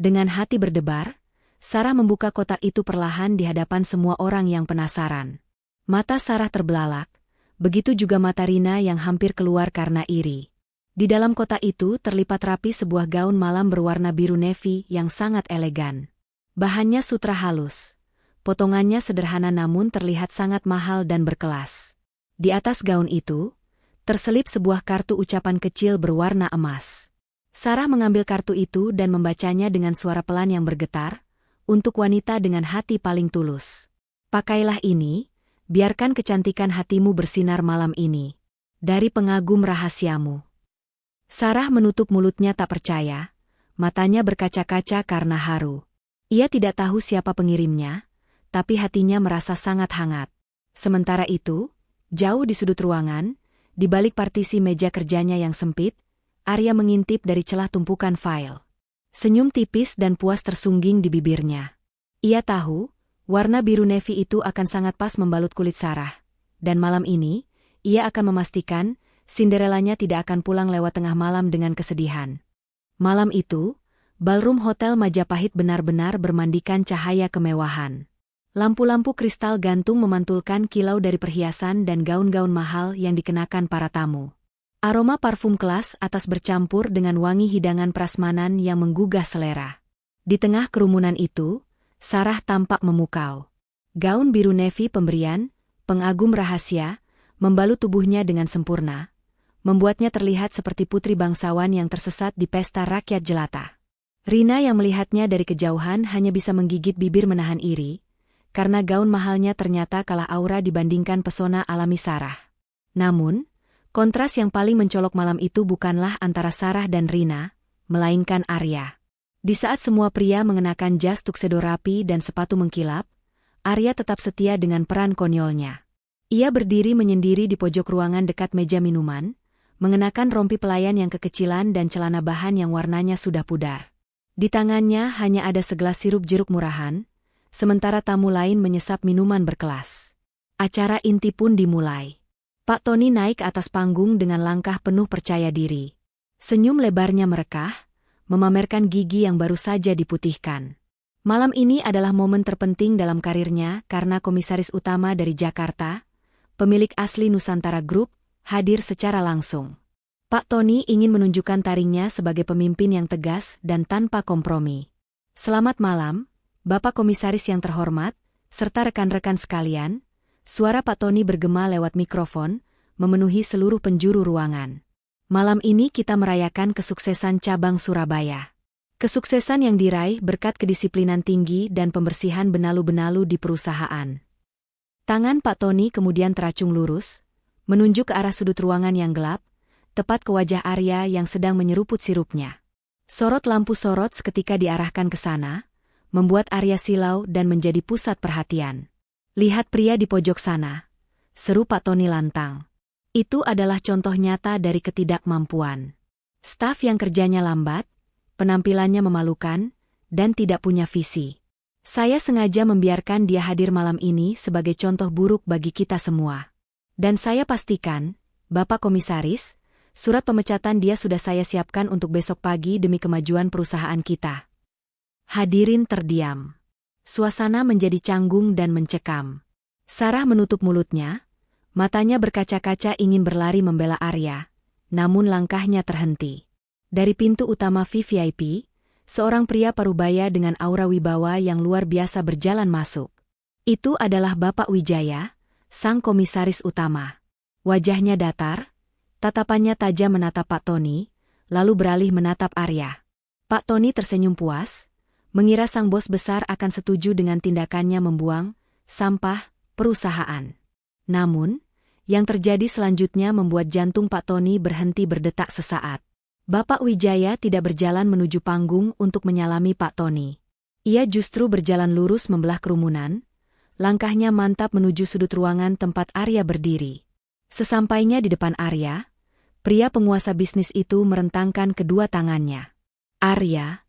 Dengan hati berdebar, Sarah membuka kotak itu perlahan di hadapan semua orang yang penasaran. Mata Sarah terbelalak, begitu juga mata Rina yang hampir keluar karena iri. Di dalam kotak itu terlipat rapi sebuah gaun malam berwarna biru navy yang sangat elegan. Bahannya sutra halus. Potongannya sederhana namun terlihat sangat mahal dan berkelas. Di atas gaun itu, terselip sebuah kartu ucapan kecil berwarna emas. Sarah mengambil kartu itu dan membacanya dengan suara pelan yang bergetar, "Untuk wanita dengan hati paling tulus. Pakailah ini, biarkan kecantikan hatimu bersinar malam ini. Dari pengagum rahasiamu." Sarah menutup mulutnya tak percaya, matanya berkaca-kaca karena haru. Ia tidak tahu siapa pengirimnya, tapi hatinya merasa sangat hangat. Sementara itu, jauh di sudut ruangan, di balik partisi meja kerjanya yang sempit, Arya mengintip dari celah tumpukan file. Senyum tipis dan puas tersungging di bibirnya. Ia tahu, warna biru navy itu akan sangat pas membalut kulit Sarah. Dan malam ini, ia akan memastikan Cinderellanya tidak akan pulang lewat tengah malam dengan kesedihan. Malam itu, ballroom Hotel Majapahit benar-benar bermandikan cahaya kemewahan. Lampu-lampu kristal gantung memantulkan kilau dari perhiasan dan gaun-gaun mahal yang dikenakan para tamu. Aroma parfum kelas atas bercampur dengan wangi hidangan prasmanan yang menggugah selera. Di tengah kerumunan itu, Sarah tampak memukau. Gaun biru navy pemberian, pengagum rahasia, membalut tubuhnya dengan sempurna, membuatnya terlihat seperti putri bangsawan yang tersesat di pesta rakyat jelata. Rina yang melihatnya dari kejauhan hanya bisa menggigit bibir menahan iri, karena gaun mahalnya ternyata kalah aura dibandingkan pesona alami Sarah. Namun, kontras yang paling mencolok malam itu bukanlah antara Sarah dan Rina, melainkan Arya. Di saat semua pria mengenakan jas tuxedo rapi dan sepatu mengkilap, Arya tetap setia dengan peran konyolnya. Ia berdiri menyendiri di pojok ruangan dekat meja minuman, mengenakan rompi pelayan yang kekecilan dan celana bahan yang warnanya sudah pudar. Di tangannya hanya ada segelas sirup jeruk murahan, sementara tamu lain menyesap minuman berkelas. Acara inti pun dimulai. Pak Tony naik ke atas panggung dengan langkah penuh percaya diri. Senyum lebarnya merekah, memamerkan gigi yang baru saja diputihkan. Malam ini adalah momen terpenting dalam karirnya karena komisaris utama dari Jakarta, pemilik asli Nusantara Group, hadir secara langsung. Pak Tony ingin menunjukkan taringnya sebagai pemimpin yang tegas dan tanpa kompromi. "Selamat malam, Bapak Komisaris yang terhormat, serta rekan-rekan sekalian," suara Pak Tony bergema lewat mikrofon, memenuhi seluruh penjuru ruangan. "Malam ini kita merayakan kesuksesan cabang Surabaya. Kesuksesan yang diraih berkat kedisiplinan tinggi dan pembersihan benalu-benalu di perusahaan." Tangan Pak Tony kemudian teracung lurus, menunjuk ke arah sudut ruangan yang gelap, tepat ke wajah Arya yang sedang menyeruput sirupnya. Sorot lampu sorot seketika diarahkan ke sana, membuat Arya silau dan menjadi pusat perhatian. "Lihat pria di pojok sana," seru Pak Tony lantang. "Itu adalah contoh nyata dari ketidakmampuan. Staf yang kerjanya lambat, penampilannya memalukan, dan tidak punya visi. Saya sengaja membiarkan dia hadir malam ini sebagai contoh buruk bagi kita semua. Dan saya pastikan, Bapak Komisaris, surat pemecatan dia sudah saya siapkan untuk besok pagi demi kemajuan perusahaan kita." Hadirin terdiam. Suasana menjadi canggung dan mencekam. Sarah menutup mulutnya, matanya berkaca-kaca ingin berlari membela Arya, namun langkahnya terhenti. Dari pintu utama VVIP, seorang pria parubaya dengan aura wibawa yang luar biasa berjalan masuk. Itu adalah Bapak Wijaya, sang komisaris utama. Wajahnya datar, Tatapannya tajam menatap Pak Tony, lalu beralih menatap Arya. Pak Tony tersenyum puas, mengira sang bos besar akan setuju dengan tindakannya membuang sampah perusahaan. Namun, yang terjadi selanjutnya membuat jantung Pak Tony berhenti berdetak sesaat. Bapak Wijaya tidak berjalan menuju panggung untuk menyalami Pak Tony. Ia justru berjalan lurus membelah kerumunan, langkahnya mantap menuju sudut ruangan tempat Arya berdiri. Sesampainya di depan Arya, pria penguasa bisnis itu merentangkan kedua tangannya. "Arya,"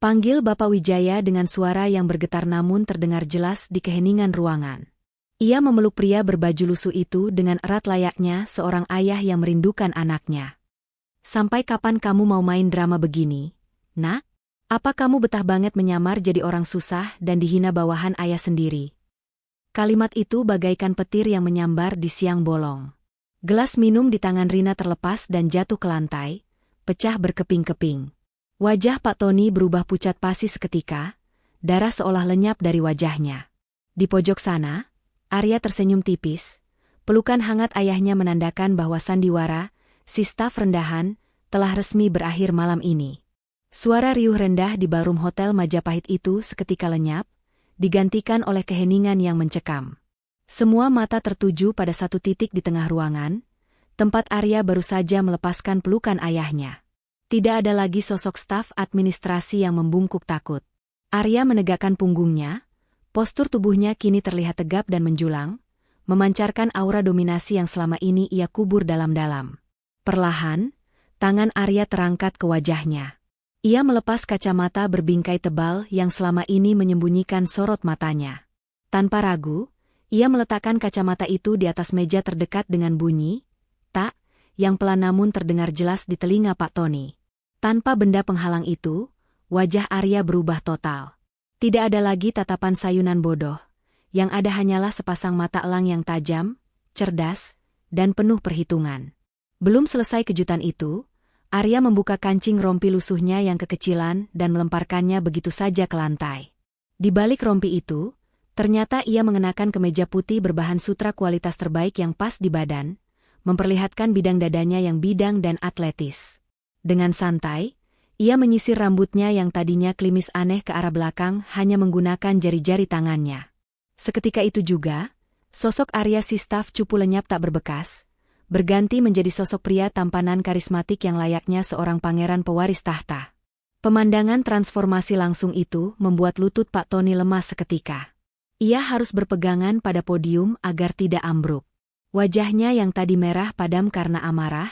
panggil Bapak Wijaya dengan suara yang bergetar namun terdengar jelas di keheningan ruangan. Ia memeluk pria berbaju lusuh itu dengan erat layaknya seorang ayah yang merindukan anaknya. "Sampai kapan kamu mau main drama begini, Nak? Apa kamu betah banget menyamar jadi orang susah dan dihina bawahan ayah sendiri?" Kalimat itu bagaikan petir yang menyambar di siang bolong. Gelas minum di tangan Rina terlepas dan jatuh ke lantai, pecah berkeping-keping. Wajah Pak Tony berubah pucat pasi seketika, darah seolah lenyap dari wajahnya. Di pojok sana, Arya tersenyum tipis, pelukan hangat ayahnya menandakan bahwa sandiwara, si staf rendahan, telah resmi berakhir malam ini. Suara riuh rendah di ballroom hotel Majapahit itu seketika lenyap, digantikan oleh keheningan yang mencekam. Semua mata tertuju pada satu titik di tengah ruangan, tempat Arya baru saja melepaskan pelukan ayahnya. Tidak ada lagi sosok staf administrasi yang membungkuk takut. Arya menegakkan punggungnya, postur tubuhnya kini terlihat tegap dan menjulang, memancarkan aura dominasi yang selama ini ia kubur dalam-dalam. Perlahan, tangan Arya terangkat ke wajahnya. Ia melepas kacamata berbingkai tebal yang selama ini menyembunyikan sorot matanya. Tanpa ragu, ia meletakkan kacamata itu di atas meja terdekat dengan bunyi, "Tak," yang pelan namun terdengar jelas di telinga Pak Tony. Tanpa benda penghalang itu, wajah Arya berubah total. Tidak ada lagi tatapan sayunan bodoh, yang ada hanyalah sepasang mata elang yang tajam, cerdas, dan penuh perhitungan. Belum selesai kejutan itu, Arya membuka kancing rompi lusuhnya yang kekecilan dan melemparkannya begitu saja ke lantai. Di balik rompi itu, ternyata ia mengenakan kemeja putih berbahan sutra kualitas terbaik yang pas di badan, memperlihatkan bidang dadanya yang bidang dan atletis. Dengan santai, ia menyisir rambutnya yang tadinya klimis aneh ke arah belakang hanya menggunakan jari-jari tangannya. Seketika itu juga, sosok Arya si staf cupu lenyap tak berbekas, berganti menjadi sosok pria tampanan karismatik yang layaknya seorang pangeran pewaris tahta. Pemandangan transformasi langsung itu membuat lutut Pak Tony lemas seketika. Ia harus berpegangan pada podium agar tidak ambruk. Wajahnya yang tadi merah padam karena amarah,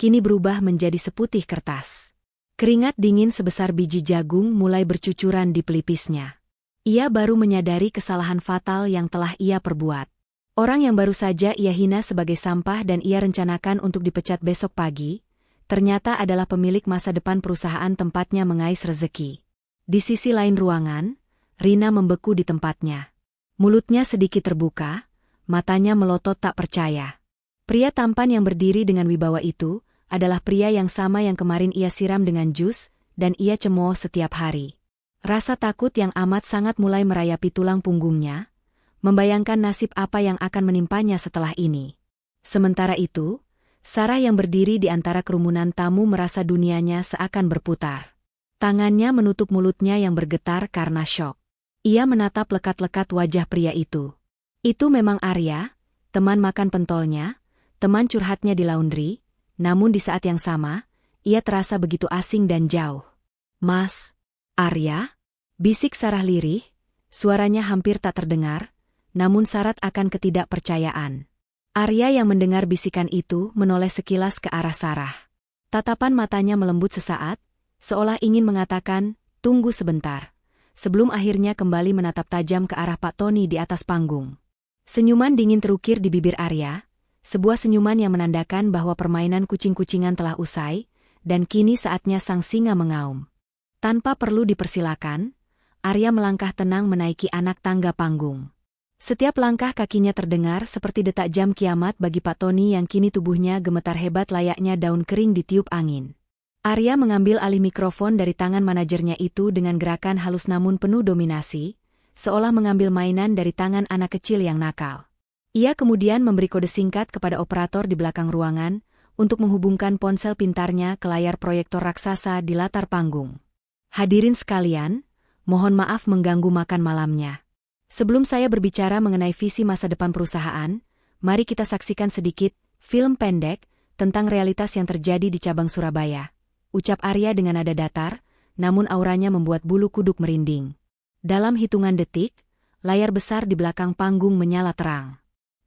kini berubah menjadi seputih kertas. Keringat dingin sebesar biji jagung mulai bercucuran di pelipisnya. Ia baru menyadari kesalahan fatal yang telah ia perbuat. Orang yang baru saja ia hina sebagai sampah dan ia rencanakan untuk dipecat besok pagi, ternyata adalah pemilik masa depan perusahaan tempatnya mengais rezeki. Di sisi lain ruangan, Rina membeku di tempatnya. Mulutnya sedikit terbuka, matanya melotot tak percaya. Pria tampan yang berdiri dengan wibawa itu adalah pria yang sama yang kemarin ia siram dengan jus, dan ia cemooh setiap hari. Rasa takut yang amat sangat mulai merayapi tulang punggungnya, membayangkan nasib apa yang akan menimpanya setelah ini. Sementara itu, Sarah yang berdiri di antara kerumunan tamu merasa dunianya seakan berputar. Tangannya menutup mulutnya yang bergetar karena syok. Ia menatap lekat-lekat wajah pria itu. Itu memang Arya, teman makan pentolnya, teman curhatnya di laundry, namun di saat yang sama, ia terasa begitu asing dan jauh. "Mas, Arya?" bisik Sarah lirih, suaranya hampir tak terdengar, namun syarat akan ketidakpercayaan. Arya yang mendengar bisikan itu menoleh sekilas ke arah Sarah. Tatapan matanya melembut sesaat, seolah ingin mengatakan, "Tunggu sebentar," sebelum akhirnya kembali menatap tajam ke arah Pak Tony di atas panggung. Senyuman dingin terukir di bibir Arya, sebuah senyuman yang menandakan bahwa permainan kucing-kucingan telah usai, dan kini saatnya sang singa mengaum. Tanpa perlu dipersilakan, Arya melangkah tenang menaiki anak tangga panggung. Setiap langkah kakinya terdengar seperti detak jam kiamat bagi Pak Tony yang kini tubuhnya gemetar hebat layaknya daun kering ditiup angin. Arya mengambil alih mikrofon dari tangan manajernya itu dengan gerakan halus namun penuh dominasi, seolah mengambil mainan dari tangan anak kecil yang nakal. Ia kemudian memberi kode singkat kepada operator di belakang ruangan untuk menghubungkan ponsel pintarnya ke layar proyektor raksasa di latar panggung. Hadirin sekalian, mohon maaf mengganggu makan malamnya. Sebelum saya berbicara mengenai visi masa depan perusahaan, mari kita saksikan sedikit film pendek tentang realitas yang terjadi di cabang Surabaya. Ucap Arya dengan nada datar, namun auranya membuat bulu kuduk merinding. Dalam hitungan detik, layar besar di belakang panggung menyala terang.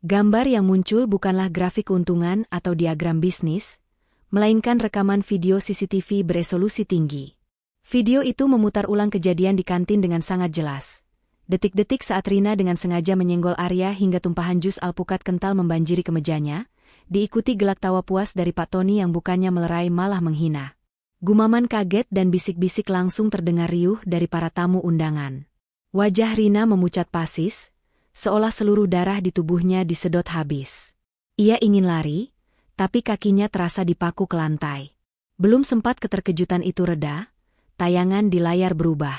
Gambar yang muncul bukanlah grafik keuntungan atau diagram bisnis, melainkan rekaman video CCTV beresolusi tinggi. Video itu memutar ulang kejadian di kantin dengan sangat jelas. Detik-detik saat Rina dengan sengaja menyenggol Arya hingga tumpahan jus alpukat kental membanjiri kemejanya, diikuti gelak tawa puas dari Pak Tony yang bukannya melerai malah menghina. Gumaman kaget dan bisik-bisik langsung terdengar riuh dari para tamu undangan. Wajah Rina memucat pasis, seolah seluruh darah di tubuhnya disedot habis. Ia ingin lari, tapi kakinya terasa dipaku ke lantai. Belum sempat keterkejutan itu reda, tayangan di layar berubah.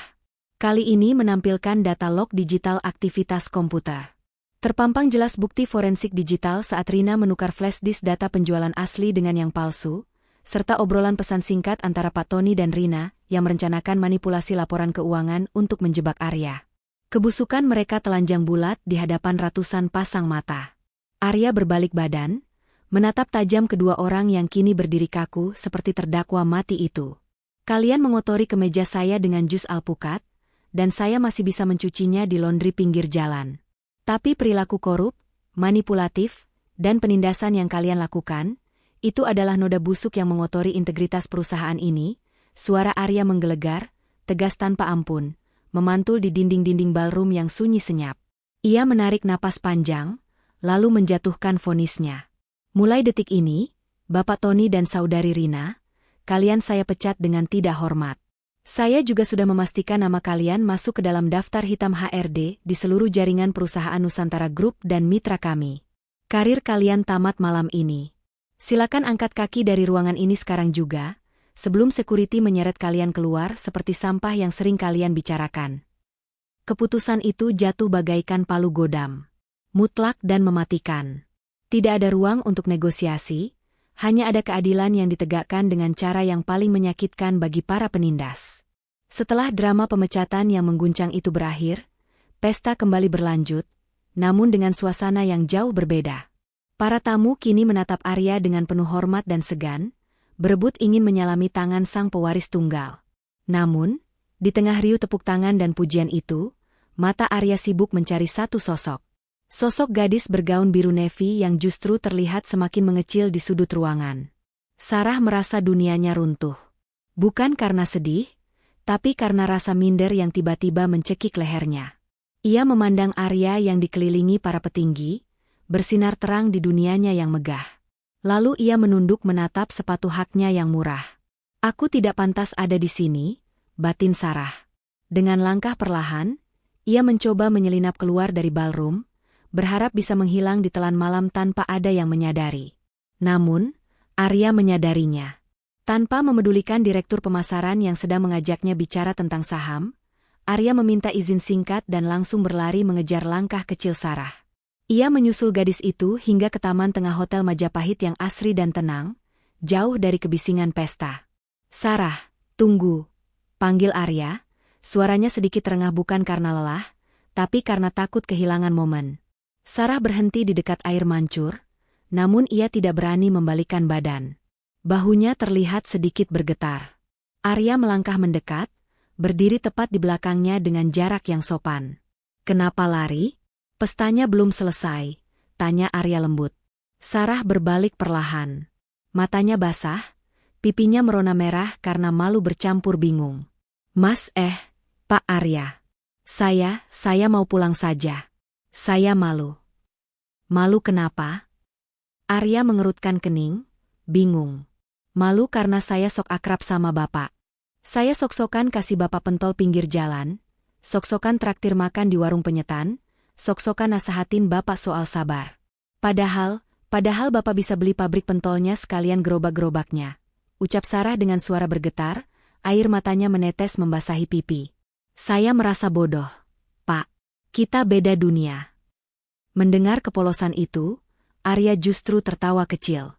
Kali ini menampilkan data log digital aktivitas komputer. Terpampang jelas bukti forensik digital saat Rina menukar flash disk data penjualan asli dengan yang palsu, serta obrolan pesan singkat antara Pak Tony dan Rina yang merencanakan manipulasi laporan keuangan untuk menjebak Arya. Kebusukan mereka telanjang bulat di hadapan ratusan pasang mata. Arya berbalik badan, menatap tajam kedua orang yang kini berdiri kaku seperti terdakwa mati itu. Kalian mengotori kemeja saya dengan jus alpukat, dan saya masih bisa mencucinya di laundry pinggir jalan. Tapi perilaku korup, manipulatif, dan penindasan yang kalian lakukan, itu adalah noda busuk yang mengotori integritas perusahaan ini. Suara Arya menggelegar, tegas tanpa ampun, memantul di dinding-dinding ballroom yang sunyi senyap. Ia menarik napas panjang, lalu menjatuhkan vonisnya. Mulai detik ini, Bapak Tony dan Saudari Rina, kalian saya pecat dengan tidak hormat. Saya juga sudah memastikan nama kalian masuk ke dalam daftar hitam HRD di seluruh jaringan perusahaan Nusantara Group dan mitra kami. Karir kalian tamat malam ini. Silakan angkat kaki dari ruangan ini sekarang juga, sebelum security menyeret kalian keluar seperti sampah yang sering kalian bicarakan. Keputusan itu jatuh bagaikan palu godam. Mutlak dan mematikan. Tidak ada ruang untuk negosiasi, hanya ada keadilan yang ditegakkan dengan cara yang paling menyakitkan bagi para penindas. Setelah drama pemecatan yang mengguncang itu berakhir, pesta kembali berlanjut, namun dengan suasana yang jauh berbeda. Para tamu kini menatap Arya dengan penuh hormat dan segan, berebut ingin menyalami tangan sang pewaris tunggal. Namun, di tengah riuh tepuk tangan dan pujian itu, mata Arya sibuk mencari satu sosok. Sosok gadis bergaun biru navy yang justru terlihat semakin mengecil di sudut ruangan. Sarah merasa dunianya runtuh. Bukan karena sedih, tapi karena rasa minder yang tiba-tiba mencekik lehernya. Ia memandang Arya yang dikelilingi para petinggi, bersinar terang di dunianya yang megah. Lalu ia menunduk menatap sepatu haknya yang murah. Aku tidak pantas ada di sini, batin Sarah. Dengan langkah perlahan, ia mencoba menyelinap keluar dari ballroom, berharap bisa menghilang di telan malam tanpa ada yang menyadari. Namun, Arya menyadarinya. Tanpa memedulikan direktur pemasaran yang sedang mengajaknya bicara tentang saham, Arya meminta izin singkat dan langsung berlari mengejar langkah kecil Sarah. Ia menyusul gadis itu hingga ke taman tengah Hotel Majapahit yang asri dan tenang, jauh dari kebisingan pesta. Sarah, tunggu, panggil Arya, suaranya sedikit terengah bukan karena lelah, tapi karena takut kehilangan momen. Sarah berhenti di dekat air mancur, namun ia tidak berani membalikkan badan. Bahunya terlihat sedikit bergetar. Arya melangkah mendekat, berdiri tepat di belakangnya dengan jarak yang sopan. Kenapa lari? Pestanya belum selesai, tanya Arya lembut. Sarah berbalik perlahan. Matanya basah, pipinya merona merah karena malu bercampur bingung. Pak Arya. Saya mau pulang saja. Saya malu. Malu kenapa? Arya mengerutkan kening, bingung. Malu karena saya sok akrab sama bapak. Saya sok-sokan kasih bapak pentol pinggir jalan, sok-sokan traktir makan di warung penyetan, sok-sokan nasehatin bapak soal sabar. Padahal bapak bisa beli pabrik pentolnya sekalian gerobak-gerobaknya. Ucap Sarah dengan suara bergetar, air matanya menetes membasahi pipi. Saya merasa bodoh, Pak. Kita beda dunia. Mendengar kepolosan itu, Arya justru tertawa kecil.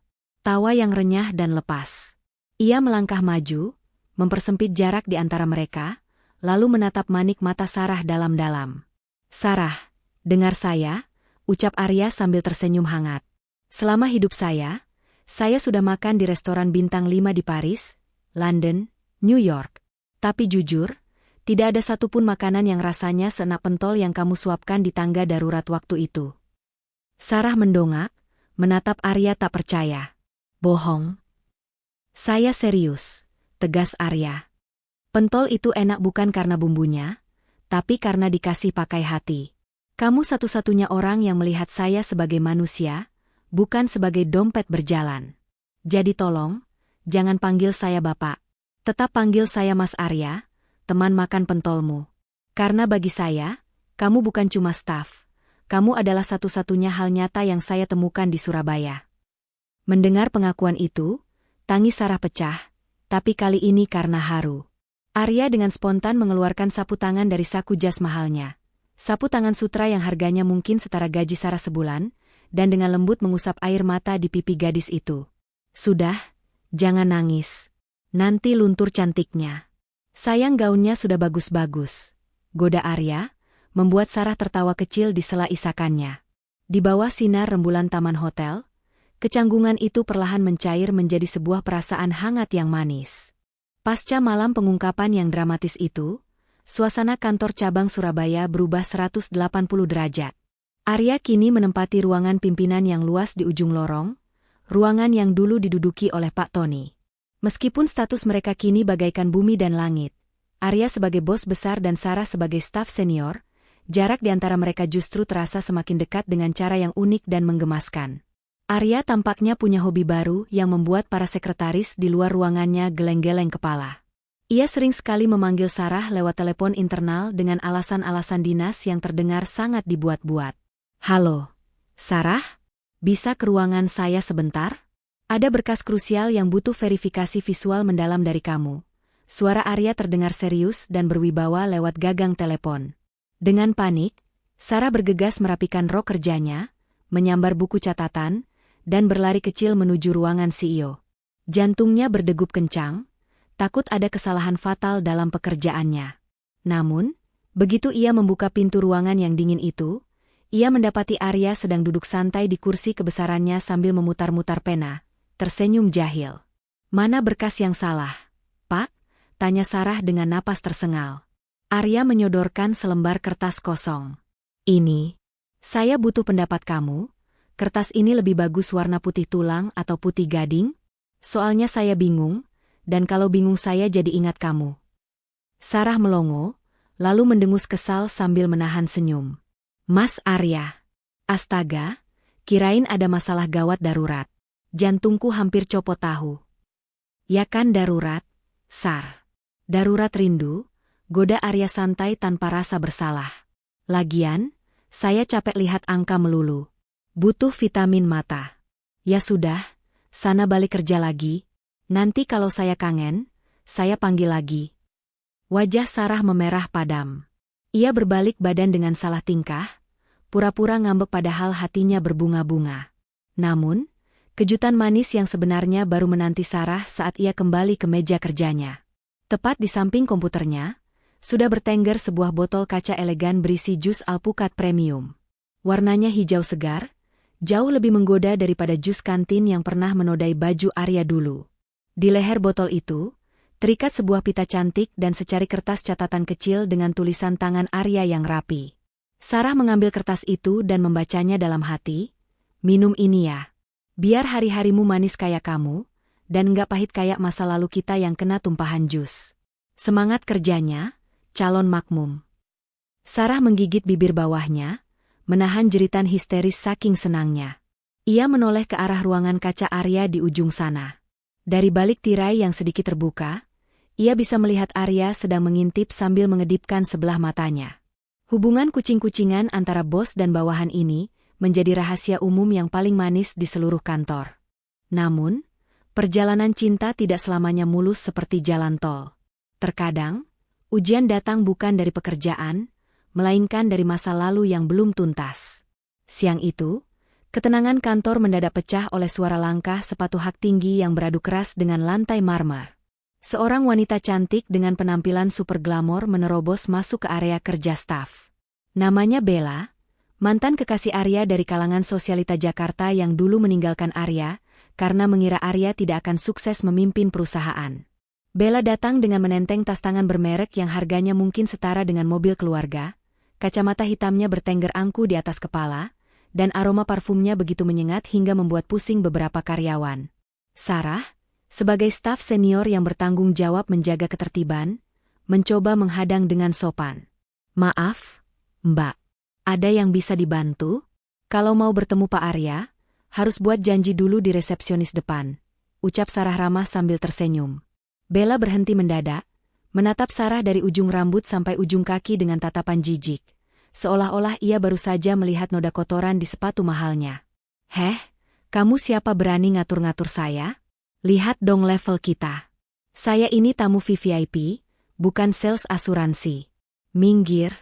Tawa yang renyah dan lepas. Ia melangkah maju, mempersempit jarak di antara mereka, lalu menatap manik mata Sarah dalam-dalam. "Sarah, dengar saya," ucap Arya sambil tersenyum hangat. "Selama hidup saya sudah makan di restoran bintang 5 di Paris, London, New York. Tapi jujur, tidak ada satupun makanan yang rasanya seenak pentol yang kamu suapkan di tangga darurat waktu itu." Sarah mendongak, menatap Arya tak percaya. "Bohong." "Saya serius," tegas Arya. "Pentol itu enak bukan karena bumbunya, tapi karena dikasih pakai hati. Kamu satu-satunya orang yang melihat saya sebagai manusia, bukan sebagai dompet berjalan. Jadi tolong, jangan panggil saya Bapak. Tetap panggil saya Mas Arya, teman makan pentolmu. Karena bagi saya, kamu bukan cuma staf. Kamu adalah satu-satunya hal nyata yang saya temukan di Surabaya." Mendengar pengakuan itu, tangis Sarah pecah, tapi kali ini karena haru. Arya dengan spontan mengeluarkan sapu tangan dari saku jas mahalnya. Sapu tangan sutra yang harganya mungkin setara gaji Sarah sebulan, dan dengan lembut mengusap air mata di pipi gadis itu. "Sudah, jangan nangis. Nanti luntur cantiknya. Sayang gaunnya sudah bagus-bagus," goda Arya, membuat Sarah tertawa kecil di sela isakannya. Di bawah sinar rembulan taman hotel, kecanggungan itu perlahan mencair menjadi sebuah perasaan hangat yang manis. Pasca malam pengungkapan yang dramatis itu, suasana kantor cabang Surabaya berubah 180 derajat. Arya kini menempati ruangan pimpinan yang luas di ujung lorong, ruangan yang dulu diduduki oleh Pak Tony. Meskipun status mereka kini bagaikan bumi dan langit, Arya sebagai bos besar dan Sarah sebagai staf senior, jarak di antara mereka justru terasa semakin dekat dengan cara yang unik dan menggemaskan. Arya tampaknya punya hobi baru yang membuat para sekretaris di luar ruangannya geleng-geleng kepala. Ia sering sekali memanggil Sarah lewat telepon internal dengan alasan-alasan dinas yang terdengar sangat dibuat-buat. "Halo, Sarah? Bisa ke ruangan saya sebentar? Ada berkas krusial yang butuh verifikasi visual mendalam dari kamu." Suara Arya terdengar serius dan berwibawa lewat gagang telepon. Dengan panik, Sarah bergegas merapikan rok kerjanya, menyambar buku catatan, dan berlari kecil menuju ruangan CEO. Jantungnya berdegup kencang, takut ada kesalahan fatal dalam pekerjaannya. Namun, begitu ia membuka pintu ruangan yang dingin itu, ia mendapati Arya sedang duduk santai di kursi kebesarannya sambil memutar-mutar pena, tersenyum jahil. "Mana berkas yang salah, Pak?" tanya Sarah dengan napas tersengal. Arya menyodorkan selembar kertas kosong. "Ini, saya butuh pendapat kamu. Kertas ini lebih bagus warna putih tulang atau putih gading? Soalnya saya bingung, dan kalau bingung saya jadi ingat kamu." Sarah melongo, lalu mendengus kesal sambil menahan senyum. "Mas Arya. Astaga, kirain ada masalah gawat darurat. Jantungku hampir copot tahu." "Ya kan darurat, Sar. Darurat rindu," goda Arya santai tanpa rasa bersalah. "Lagian, saya capek lihat angka melulu. Butuh vitamin mata." "Ya sudah, sana balik kerja lagi. Nanti kalau saya kangen, saya panggil lagi." Wajah Sarah memerah padam. Ia berbalik badan dengan salah tingkah, pura-pura ngambek padahal hatinya berbunga-bunga. Namun, kejutan manis yang sebenarnya baru menanti Sarah saat ia kembali ke meja kerjanya. Tepat di samping komputernya, sudah bertengger sebuah botol kaca elegan berisi jus alpukat premium. Warnanya hijau segar, jauh lebih menggoda daripada jus kantin yang pernah menodai baju Arya dulu. Di leher botol itu, terikat sebuah pita cantik dan secari kertas catatan kecil dengan tulisan tangan Arya yang rapi. Sarah mengambil kertas itu dan membacanya dalam hati. "Minum ini ya. Biar hari-harimu manis kayak kamu, dan nggak pahit kayak masa lalu kita yang kena tumpahan jus." Semangat kerjanya, calon makmum. Sarah menggigit bibir bawahnya, menahan jeritan histeris saking senangnya. Ia menoleh ke arah ruangan kaca Arya di ujung sana. Dari balik tirai yang sedikit terbuka, ia bisa melihat Arya sedang mengintip sambil mengedipkan sebelah matanya. Hubungan kucing-kucingan antara bos dan bawahan ini menjadi rahasia umum yang paling manis di seluruh kantor. Namun, perjalanan cinta tidak selamanya mulus seperti jalan tol. Terkadang, ujian datang bukan dari pekerjaan, melainkan dari masa lalu yang belum tuntas. Siang itu, Ketenangan kantor mendadak pecah oleh suara langkah sepatu hak tinggi yang beradu keras dengan lantai marmer. Seorang wanita cantik dengan penampilan super glamor menerobos masuk ke area kerja staf. Namanya Bella, mantan kekasih Arya dari kalangan sosialita Jakarta yang dulu meninggalkan Arya karena mengira Arya tidak akan sukses memimpin perusahaan. Bella datang dengan menenteng tas tangan bermerek yang harganya mungkin setara dengan mobil keluarga, kacamata hitamnya bertengger angku di atas kepala, dan aroma parfumnya begitu menyengat hingga membuat pusing beberapa karyawan. Sarah, sebagai staf senior yang bertanggung jawab menjaga ketertiban, mencoba menghadang dengan sopan. "Maaf, Mbak. Ada yang bisa dibantu? Kalau mau bertemu Pak Arya, harus buat janji dulu di resepsionis depan," ucap Sarah ramah sambil tersenyum. Bella berhenti mendadak, menatap Sarah dari ujung rambut sampai ujung kaki dengan tatapan jijik, seolah-olah ia baru saja melihat noda kotoran di sepatu mahalnya. "Heh, kamu siapa berani ngatur-ngatur saya? Lihat dong level kita. Saya ini tamu VVIP, bukan sales asuransi. Minggir."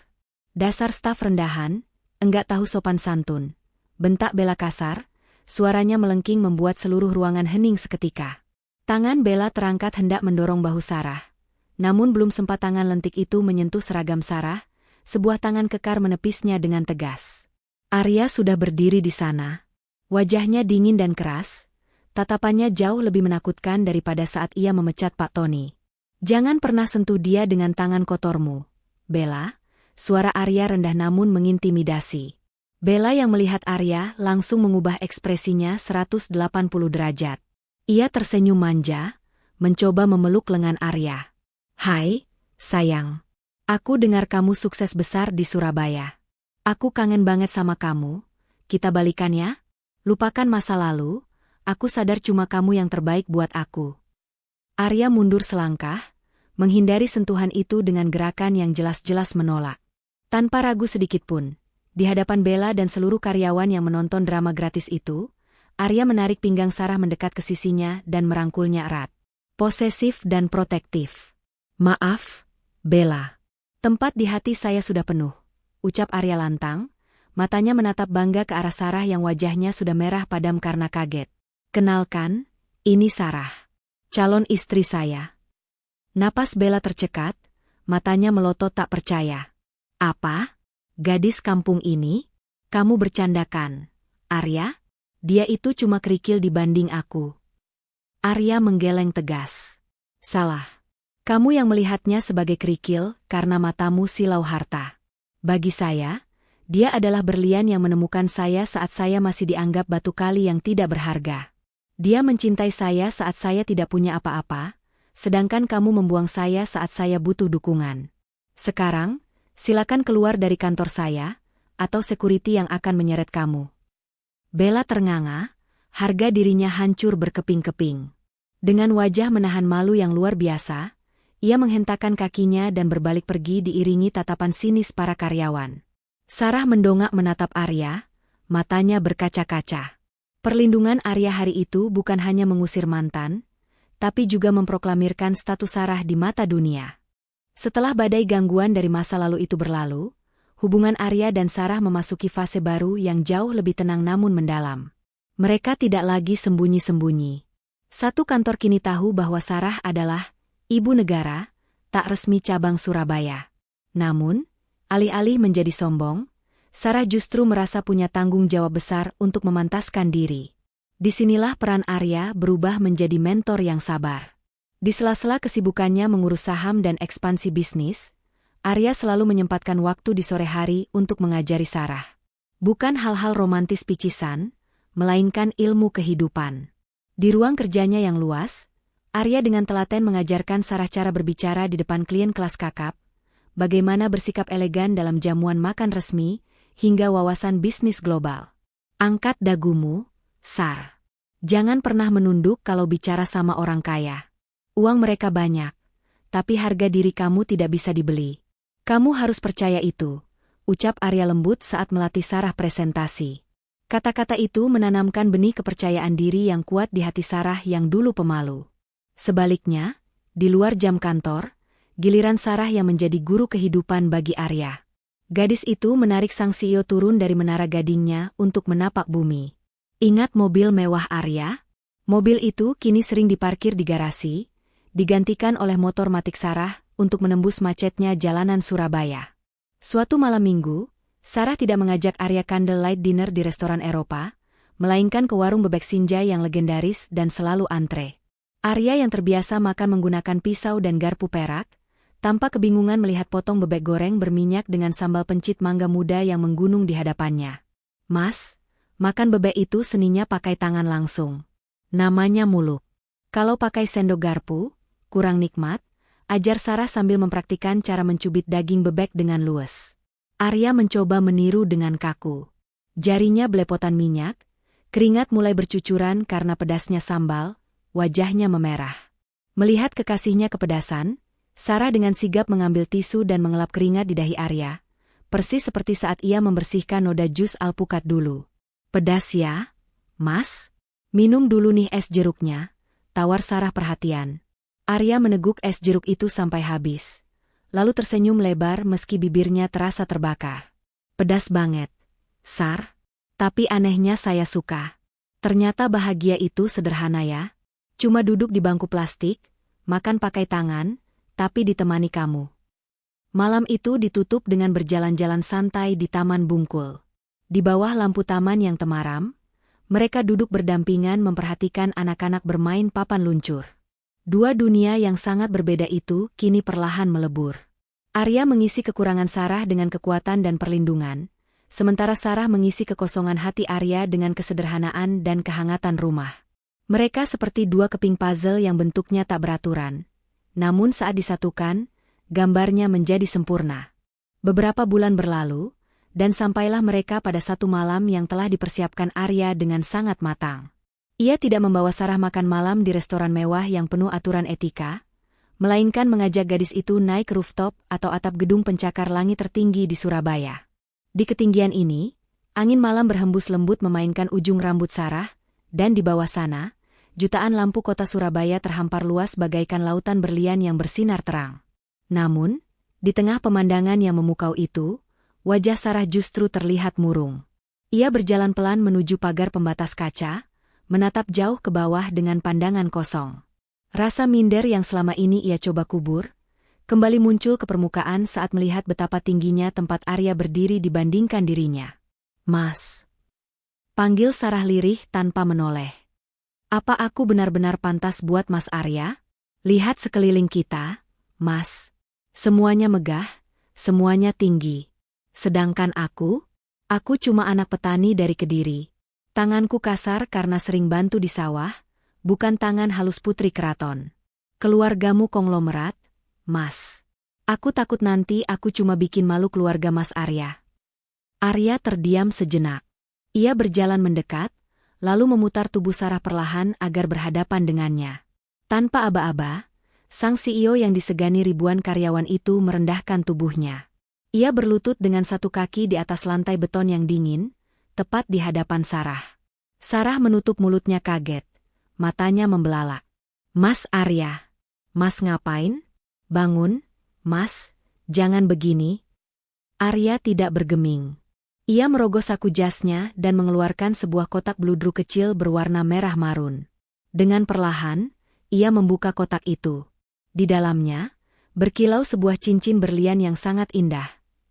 "Dasar staf rendahan, enggak tahu sopan santun," bentak Bella kasar, suaranya melengking membuat seluruh ruangan hening seketika. Tangan Bella terangkat hendak mendorong bahu Sarah. Namun belum sempat tangan lentik itu menyentuh seragam Sarah, sebuah tangan kekar menepisnya dengan tegas. Arya sudah berdiri di sana. Wajahnya dingin dan keras, tatapannya jauh lebih menakutkan daripada saat ia memecat Pak Tony. "Jangan pernah sentuh dia dengan tangan kotormu, Bella," suara Arya rendah namun mengintimidasi. Bella yang melihat Arya langsung mengubah ekspresinya 180 derajat. Ia tersenyum manja, mencoba memeluk lengan Arya. "Hai, sayang. Aku dengar kamu sukses besar di Surabaya. Aku kangen banget sama kamu. Kita balikan ya? Lupakan masa lalu, aku sadar cuma kamu yang terbaik buat aku." Arya mundur selangkah, menghindari sentuhan itu dengan gerakan yang jelas-jelas menolak. Tanpa ragu sedikitpun, di hadapan Bella dan seluruh karyawan yang menonton drama gratis itu, Arya menarik pinggang Sarah mendekat ke sisinya dan merangkulnya erat. Posesif dan protektif. "Maaf, Bella. Tempat di hati saya sudah penuh," ucap Arya lantang, matanya menatap bangga ke arah Sarah yang wajahnya sudah merah padam karena kaget. "Kenalkan, ini Sarah. Calon istri saya." Napas Bella tercekat, matanya melotot tak percaya. "Apa? Gadis kampung ini? Kamu bercandakan, Arya? Dia itu cuma kerikil dibanding aku." Arya menggeleng tegas. "Salah. Kamu yang melihatnya sebagai kerikil karena matamu silau harta. Bagi saya, dia adalah berlian yang menemukan saya saat saya masih dianggap batu kali yang tidak berharga. Dia mencintai saya saat saya tidak punya apa-apa, sedangkan kamu membuang saya saat saya butuh dukungan. Sekarang, silakan keluar dari kantor saya, atau security yang akan menyeret kamu." Bella ternganga, harga dirinya hancur berkeping-keping. Dengan wajah menahan malu yang luar biasa, ia menghentakkan kakinya dan berbalik pergi diiringi tatapan sinis para karyawan. Sarah mendongak menatap Arya, matanya berkaca-kaca. Perlindungan Arya hari itu bukan hanya mengusir mantan, tapi juga memproklamirkan status Sarah di mata dunia. Setelah badai gangguan dari masa lalu itu berlalu, hubungan Arya dan Sarah memasuki fase baru yang jauh lebih tenang namun mendalam. Mereka tidak lagi sembunyi-sembunyi. Satu kantor kini tahu bahwa Sarah adalah ibu negara, tak resmi cabang Surabaya. Namun, alih-alih menjadi sombong, Sarah justru merasa punya tanggung jawab besar untuk memantaskan diri. Disinilah peran Arya berubah menjadi mentor yang sabar. Di sela-sela kesibukannya mengurus saham dan ekspansi bisnis, Arya selalu menyempatkan waktu di sore hari untuk mengajari Sarah. Bukan hal-hal romantis picisan, melainkan ilmu kehidupan. Di ruang kerjanya yang luas, Arya dengan telaten mengajarkan Sarah cara berbicara di depan klien kelas kakap, bagaimana bersikap elegan dalam jamuan makan resmi, hingga wawasan bisnis global. "Angkat dagumu, Sar. Jangan pernah menunduk kalau bicara sama orang kaya. Uang mereka banyak, tapi harga diri kamu tidak bisa dibeli. Kamu harus percaya itu," ucap Arya lembut saat melatih Sarah presentasi. Kata-kata itu menanamkan benih kepercayaan diri yang kuat di hati Sarah yang dulu pemalu. Sebaliknya, di luar jam kantor, giliran Sarah yang menjadi guru kehidupan bagi Arya. Gadis itu menarik sang CEO turun dari menara gadingnya untuk menapak bumi. Ingat mobil mewah Arya? Mobil itu kini sering diparkir di garasi, digantikan oleh motor matic Sarah untuk menembus macetnya jalanan Surabaya. Suatu malam minggu, Sarah tidak mengajak Arya candlelight dinner di restoran Eropa, melainkan ke warung bebek Sinjai yang legendaris dan selalu antre. Arya yang terbiasa makan menggunakan pisau dan garpu perak, tampak kebingungan melihat potong bebek goreng berminyak dengan sambal pencit mangga muda yang menggunung di hadapannya. "Mas, makan bebek itu seninya pakai tangan langsung. Namanya muluk. Kalau pakai sendok garpu, kurang nikmat," ajar Sarah sambil mempraktikkan cara mencubit daging bebek dengan luwes. Arya mencoba meniru dengan kaku. Jarinya belepotan minyak, keringat mulai bercucuran karena pedasnya sambal, wajahnya memerah. Melihat kekasihnya kepedasan, Sarah dengan sigap mengambil tisu dan mengelap keringat di dahi Arya, persis seperti saat ia membersihkan noda jus alpukat dulu. "Pedas ya, Mas? Minum dulu nih es jeruknya," tawar Sarah perhatian. Arya meneguk es jeruk itu sampai habis, lalu tersenyum lebar meski bibirnya terasa terbakar. "Pedas banget, Sar. Tapi anehnya saya suka. Ternyata bahagia itu sederhana ya. Cuma duduk di bangku plastik, makan pakai tangan, tapi ditemani kamu." Malam itu ditutup dengan berjalan-jalan santai di Taman Bungkul. Di bawah lampu taman yang temaram, mereka duduk berdampingan memperhatikan anak-anak bermain papan luncur. Dua dunia yang sangat berbeda itu kini perlahan melebur. Arya mengisi kekurangan Sarah dengan kekuatan dan perlindungan, sementara Sarah mengisi kekosongan hati Arya dengan kesederhanaan dan kehangatan rumah. Mereka seperti dua keping puzzle yang bentuknya tak beraturan, namun saat disatukan, gambarnya menjadi sempurna. Beberapa bulan berlalu, dan sampailah mereka pada satu malam yang telah dipersiapkan Arya dengan sangat matang. Ia tidak membawa Sarah makan malam di restoran mewah yang penuh aturan etika, melainkan mengajak gadis itu naik ke rooftop atau atap gedung pencakar langit tertinggi di Surabaya. Di ketinggian ini, angin malam berhembus lembut memainkan ujung rambut Sarah, dan di bawah sana, jutaan lampu kota Surabaya terhampar luas bagaikan lautan berlian yang bersinar terang. Namun, di tengah pemandangan yang memukau itu, wajah Sarah justru terlihat murung. Ia berjalan pelan menuju pagar pembatas kaca, menatap jauh ke bawah dengan pandangan kosong. Rasa minder yang selama ini ia coba kubur, kembali muncul ke permukaan saat melihat betapa tingginya tempat Arya berdiri dibandingkan dirinya. "Mas," panggil Sarah lirih tanpa menoleh. "Apa aku benar-benar pantas buat Mas Arya? Lihat sekeliling kita, Mas. Semuanya megah, semuanya tinggi. Sedangkan aku cuma anak petani dari Kediri. Tanganku kasar karena sering bantu di sawah, bukan tangan halus putri keraton. Keluargamu konglomerat, Mas. Aku takut nanti aku cuma bikin malu keluarga Mas Arya." Arya terdiam sejenak. Ia berjalan mendekat, lalu memutar tubuh Sarah perlahan agar berhadapan dengannya. Tanpa aba-aba, sang CEO yang disegani ribuan karyawan itu merendahkan tubuhnya. Ia berlutut dengan satu kaki di atas lantai beton yang dingin, tepat di hadapan Sarah. Sarah menutup mulutnya kaget, matanya membelalak. "Mas Arya, Mas ngapain? Bangun, Mas, jangan begini." Arya tidak bergeming. Ia merogoh saku jasnya dan mengeluarkan sebuah kotak bludru kecil berwarna merah marun. Dengan perlahan, ia membuka kotak itu. Di dalamnya, berkilau sebuah cincin berlian yang sangat indah,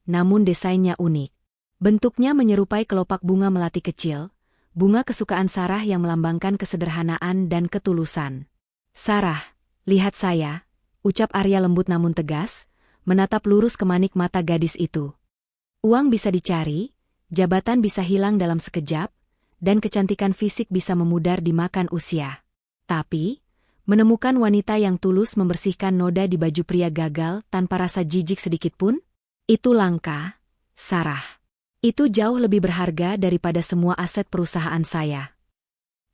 namun desainnya unik. Bentuknya menyerupai kelopak bunga melati kecil, bunga kesukaan Sarah yang melambangkan kesederhanaan dan ketulusan. "Sarah, lihat saya," ucap Arya lembut namun tegas, menatap lurus ke manik mata gadis itu. "Uang bisa dicari, jabatan bisa hilang dalam sekejap, dan kecantikan fisik bisa memudar dimakan usia. Tapi, menemukan wanita yang tulus membersihkan noda di baju pria gagal tanpa rasa jijik sedikitpun, itu langka, Sarah. Itu jauh lebih berharga daripada semua aset perusahaan saya."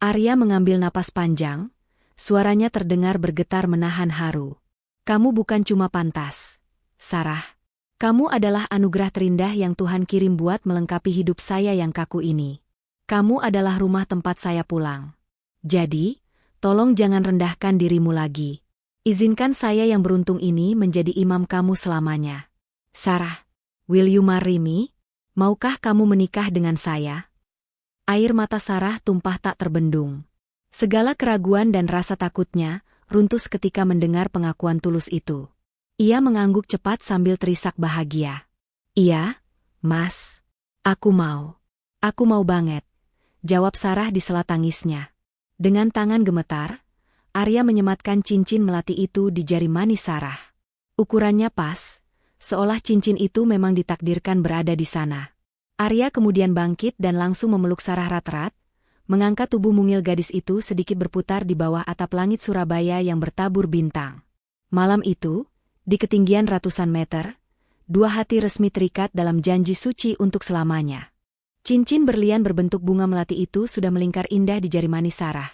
Arya mengambil napas panjang, suaranya terdengar bergetar menahan haru. "Kamu bukan cuma pantas, Sarah. Kamu adalah anugerah terindah yang Tuhan kirim buat melengkapi hidup saya yang kaku ini. Kamu adalah rumah tempat saya pulang. Jadi, tolong jangan rendahkan dirimu lagi. Izinkan saya yang beruntung ini menjadi imam kamu selamanya. Sarah, will you marry me? Maukah kamu menikah dengan saya?" Air mata Sarah tumpah tak terbendung. Segala keraguan dan rasa takutnya runtuh ketika mendengar pengakuan tulus itu. Ia mengangguk cepat sambil terisak bahagia. "Iya, Mas. Aku mau. Aku mau banget," jawab Sarah di sela tangisnya. Dengan tangan gemetar, Arya menyematkan cincin melati itu di jari manis Sarah. Ukurannya pas, seolah cincin itu memang ditakdirkan berada di sana. Arya kemudian bangkit dan langsung memeluk Sarah erat-erat, mengangkat tubuh mungil gadis itu sedikit berputar di bawah atap langit Surabaya yang bertabur bintang. Malam itu, di ketinggian ratusan meter, dua hati resmi terikat dalam janji suci untuk selamanya. Cincin berlian berbentuk bunga melati itu sudah melingkar indah di jari manis Sarah.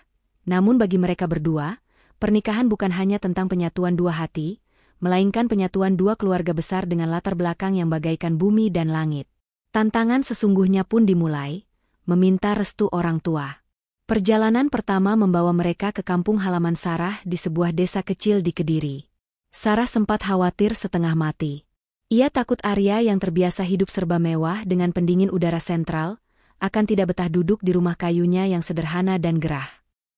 Namun bagi mereka berdua, pernikahan bukan hanya tentang penyatuan dua hati, melainkan penyatuan dua keluarga besar dengan latar belakang yang bagaikan bumi dan langit. Tantangan sesungguhnya pun dimulai, meminta restu orang tua. Perjalanan pertama membawa mereka ke kampung halaman Sarah di sebuah desa kecil di Kediri. Sarah sempat khawatir setengah mati. Ia takut Arya yang terbiasa hidup serba mewah dengan pendingin udara sentral, akan tidak betah duduk di rumah kayunya yang sederhana dan gerah.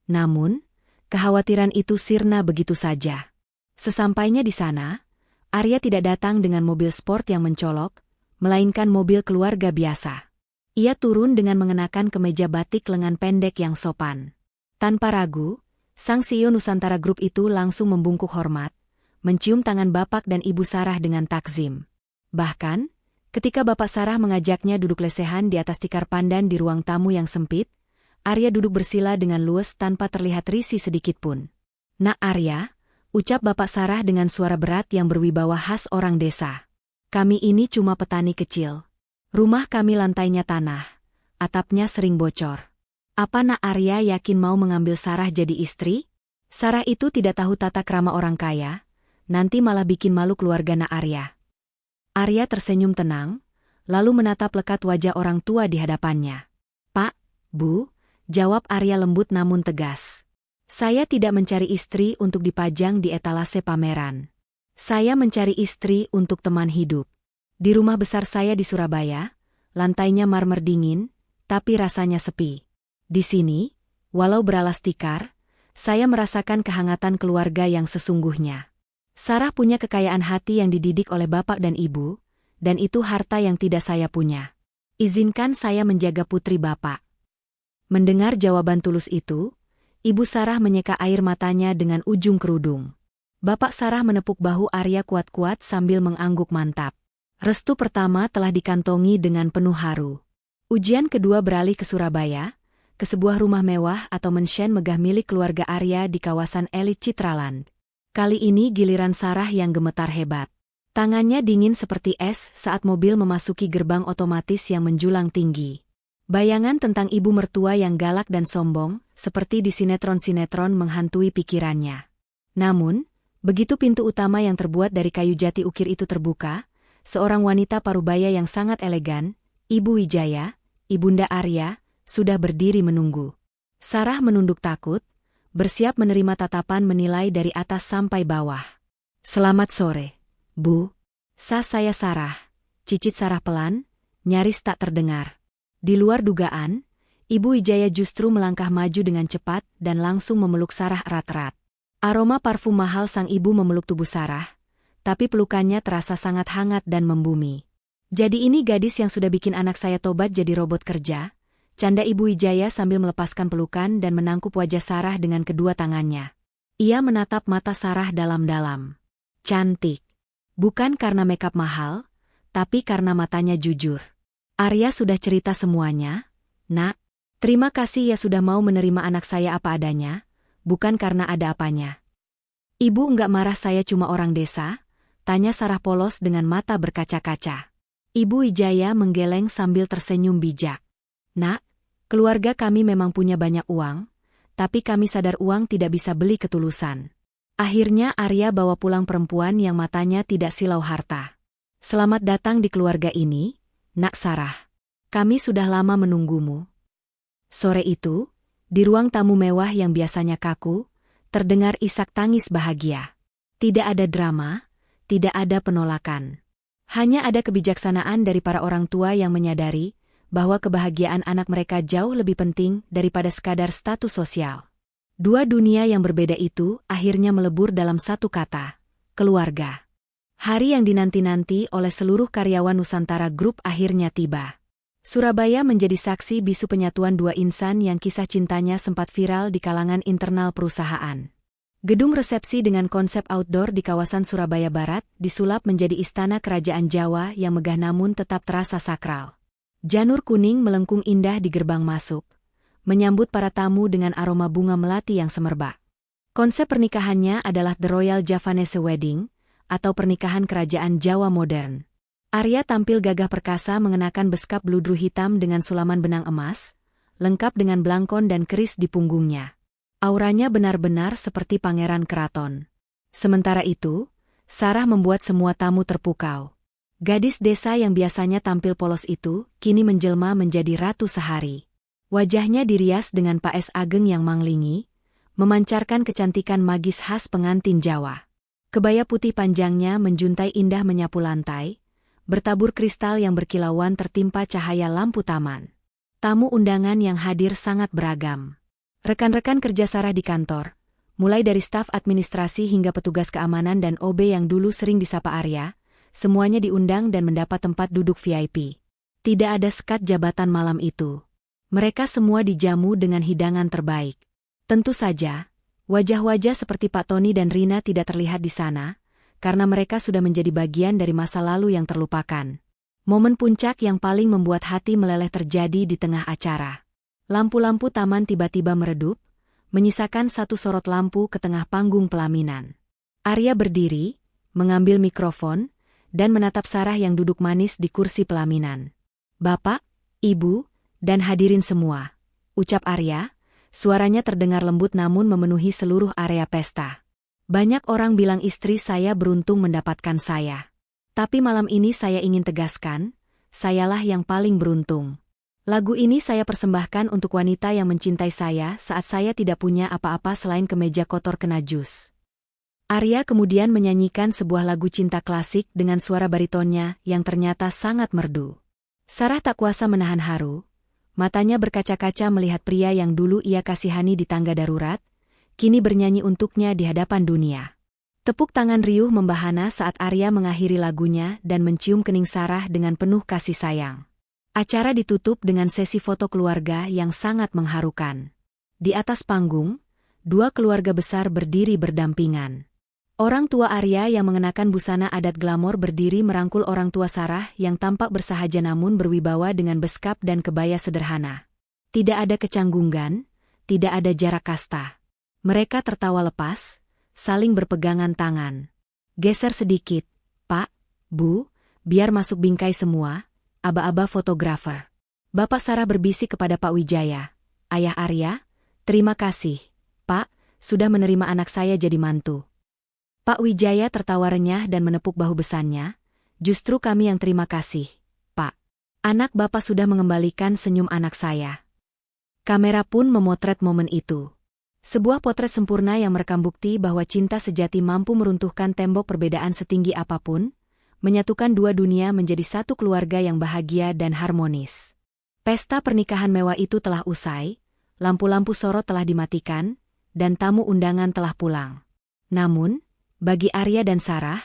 Namun, kekhawatiran itu sirna begitu saja. Sesampainya di sana, Arya tidak datang dengan mobil sport yang mencolok, melainkan mobil keluarga biasa. Ia turun dengan mengenakan kemeja batik lengan pendek yang sopan. Tanpa ragu, sang CEO Nusantara Group itu langsung membungkuk hormat, mencium tangan bapak dan ibu Sarah dengan takzim. Bahkan, ketika bapak Sarah mengajaknya duduk lesehan di atas tikar pandan di ruang tamu yang sempit, Arya duduk bersila dengan luwes tanpa terlihat risih sedikitpun. "Nak Arya," ucap bapak Sarah dengan suara berat yang berwibawa khas orang desa. "Kami ini cuma petani kecil. Rumah kami lantainya tanah, atapnya sering bocor. Apa Nak Arya yakin mau mengambil Sarah jadi istri?" Sarah itu tidak tahu tata krama orang kaya, nanti malah bikin malu keluarga Nak Arya. Arya tersenyum tenang, lalu menatap lekat wajah orang tua di hadapannya. "Pak, Bu," jawab Arya lembut namun tegas. "Saya tidak mencari istri untuk dipajang di etalase pameran. Saya mencari istri untuk teman hidup. Di rumah besar saya di Surabaya, lantainya marmer dingin, tapi rasanya sepi. Di sini, walau beralas tikar, saya merasakan kehangatan keluarga yang sesungguhnya. Sarah punya kekayaan hati yang dididik oleh bapak dan ibu, dan itu harta yang tidak saya punya. Izinkan saya menjaga putri bapak." Mendengar jawaban tulus itu, ibu Sarah menyeka air matanya dengan ujung kerudung. Bapak Sarah menepuk bahu Arya kuat-kuat sambil mengangguk mantap. Restu pertama telah dikantongi dengan penuh haru. Ujian kedua beralih ke Surabaya, ke sebuah rumah mewah atau mansion megah milik keluarga Arya di kawasan elit Citraland. Kali ini giliran Sarah yang gemetar hebat. Tangannya dingin seperti es saat mobil memasuki gerbang otomatis yang menjulang tinggi. Bayangan tentang ibu mertua yang galak dan sombong, seperti di sinetron-sinetron menghantui pikirannya. Namun, begitu pintu utama yang terbuat dari kayu jati ukir itu terbuka, seorang wanita parubaya yang sangat elegan, Ibu Wijaya, Ibunda Arya, sudah berdiri menunggu. Sarah menunduk takut, bersiap menerima tatapan menilai dari atas sampai bawah. "Selamat sore, Bu." Saya Sarah," cicit Sarah pelan, nyaris tak terdengar. Di luar dugaan, Ibu Wijaya justru melangkah maju dengan cepat dan langsung memeluk Sarah erat-erat. Aroma parfum mahal sang ibu memeluk tubuh Sarah, tapi pelukannya terasa sangat hangat dan membumi. "Jadi ini gadis yang sudah bikin anak saya tobat jadi robot kerja?" canda Ibu Wijaya sambil melepaskan pelukan dan menangkup wajah Sarah dengan kedua tangannya. Ia menatap mata Sarah dalam-dalam. Cantik. Bukan karena makeup mahal, tapi karena matanya jujur. "Arya sudah cerita semuanya, Nak. Terima kasih ya sudah mau menerima anak saya apa adanya, bukan karena ada apanya." "Ibu enggak marah saya cuma orang desa?" tanya Sarah polos dengan mata berkaca-kaca. Ibu Wijaya menggeleng sambil tersenyum bijak. "Nak, keluarga kami memang punya banyak uang, tapi kami sadar uang tidak bisa beli ketulusan." Akhirnya Arya bawa pulang perempuan yang matanya tidak silau harta. "Selamat datang di keluarga ini, Nak Sarah. Kami sudah lama menunggumu." Sore itu, di ruang tamu mewah yang biasanya kaku, terdengar isak tangis bahagia. Tidak ada drama, tidak ada penolakan. Hanya ada kebijaksanaan dari para orang tua yang menyadari bahwa kebahagiaan anak mereka jauh lebih penting daripada sekadar status sosial. Dua dunia yang berbeda itu akhirnya melebur dalam satu kata, keluarga. Hari yang dinanti-nanti oleh seluruh karyawan Nusantara Group akhirnya tiba. Surabaya menjadi saksi bisu penyatuan dua insan yang kisah cintanya sempat viral di kalangan internal perusahaan. Gedung resepsi dengan konsep outdoor di kawasan Surabaya Barat disulap menjadi istana kerajaan Jawa yang megah namun tetap terasa sakral. Janur kuning melengkung indah di gerbang masuk, menyambut para tamu dengan aroma bunga melati yang semerbak. Konsep pernikahannya adalah The Royal Javanese Wedding, atau pernikahan kerajaan Jawa modern. Arya tampil gagah perkasa mengenakan beskap bludru hitam dengan sulaman benang emas, lengkap dengan blangkon dan keris di punggungnya. Auranya benar-benar seperti pangeran keraton. Sementara itu, Sarah membuat semua tamu terpukau. Gadis desa yang biasanya tampil polos itu, kini menjelma menjadi ratu sehari. Wajahnya dirias dengan paes ageng yang manglingi, memancarkan kecantikan magis khas pengantin Jawa. Kebaya putih panjangnya menjuntai indah menyapu lantai, bertabur kristal yang berkilauan tertimpa cahaya lampu taman. Tamu undangan yang hadir sangat beragam. Rekan-rekan kerja Sarah di kantor, mulai dari staf administrasi hingga petugas keamanan dan OB yang dulu sering disapa Arya, semuanya diundang dan mendapat tempat duduk VIP. Tidak ada sekat jabatan malam itu. Mereka semua dijamu dengan hidangan terbaik. Tentu saja, wajah-wajah seperti Pak Tony dan Rina tidak terlihat di sana, karena mereka sudah menjadi bagian dari masa lalu yang terlupakan. Momen puncak yang paling membuat hati meleleh terjadi di tengah acara. Lampu-lampu taman tiba-tiba meredup, menyisakan satu sorot lampu ke tengah panggung pelaminan. Arya berdiri, mengambil mikrofon, dan menatap Sarah yang duduk manis di kursi pelaminan. "Bapak, Ibu, dan hadirin semua," ucap Arya, suaranya terdengar lembut namun memenuhi seluruh area pesta. "Banyak orang bilang istri saya beruntung mendapatkan saya. Tapi malam ini saya ingin tegaskan, sayalah yang paling beruntung. Lagu ini saya persembahkan untuk wanita yang mencintai saya saat saya tidak punya apa-apa selain kemeja kotor kena jus." Arya kemudian menyanyikan sebuah lagu cinta klasik dengan suara baritonnya yang ternyata sangat merdu. Sarah tak kuasa menahan haru, matanya berkaca-kaca melihat pria yang dulu ia kasihani di tangga darurat, kini bernyanyi untuknya di hadapan dunia. Tepuk tangan riuh membahana saat Arya mengakhiri lagunya dan mencium kening Sarah dengan penuh kasih sayang. Acara ditutup dengan sesi foto keluarga yang sangat mengharukan. Di atas panggung, dua keluarga besar berdiri berdampingan. Orang tua Arya yang mengenakan busana adat glamor berdiri merangkul orang tua Sarah yang tampak bersahaja namun berwibawa dengan beskap dan kebaya sederhana. Tidak ada kecanggungan, tidak ada jarak kasta. Mereka tertawa lepas, saling berpegangan tangan. "Geser sedikit, Pak, Bu, biar masuk bingkai semua," aba-aba fotografer. Bapak Sarah berbisik kepada Pak Wijaya. "Ayah Arya, terima kasih, Pak, sudah menerima anak saya jadi mantu." Pak Wijaya tertawa renyah dan menepuk bahu besannya. "Justru kami yang terima kasih, Pak. Anak Bapak sudah mengembalikan senyum anak saya." Kamera pun memotret momen itu. Sebuah potret sempurna yang merekam bukti bahwa cinta sejati mampu meruntuhkan tembok perbedaan setinggi apapun, menyatukan dua dunia menjadi satu keluarga yang bahagia dan harmonis. Pesta pernikahan mewah itu telah usai, lampu-lampu sorot telah dimatikan, dan tamu undangan telah pulang. Namun, bagi Arya dan Sarah,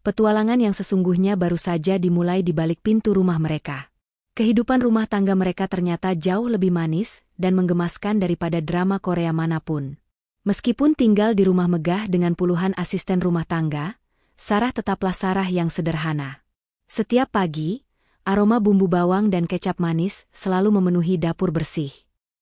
petualangan yang sesungguhnya baru saja dimulai di balik pintu rumah mereka. Kehidupan rumah tangga mereka ternyata jauh lebih manis dan menggemaskan daripada drama Korea manapun. Meskipun tinggal di rumah megah dengan puluhan asisten rumah tangga, Sarah tetaplah Sarah yang sederhana. Setiap pagi, aroma bumbu bawang dan kecap manis selalu memenuhi dapur bersih.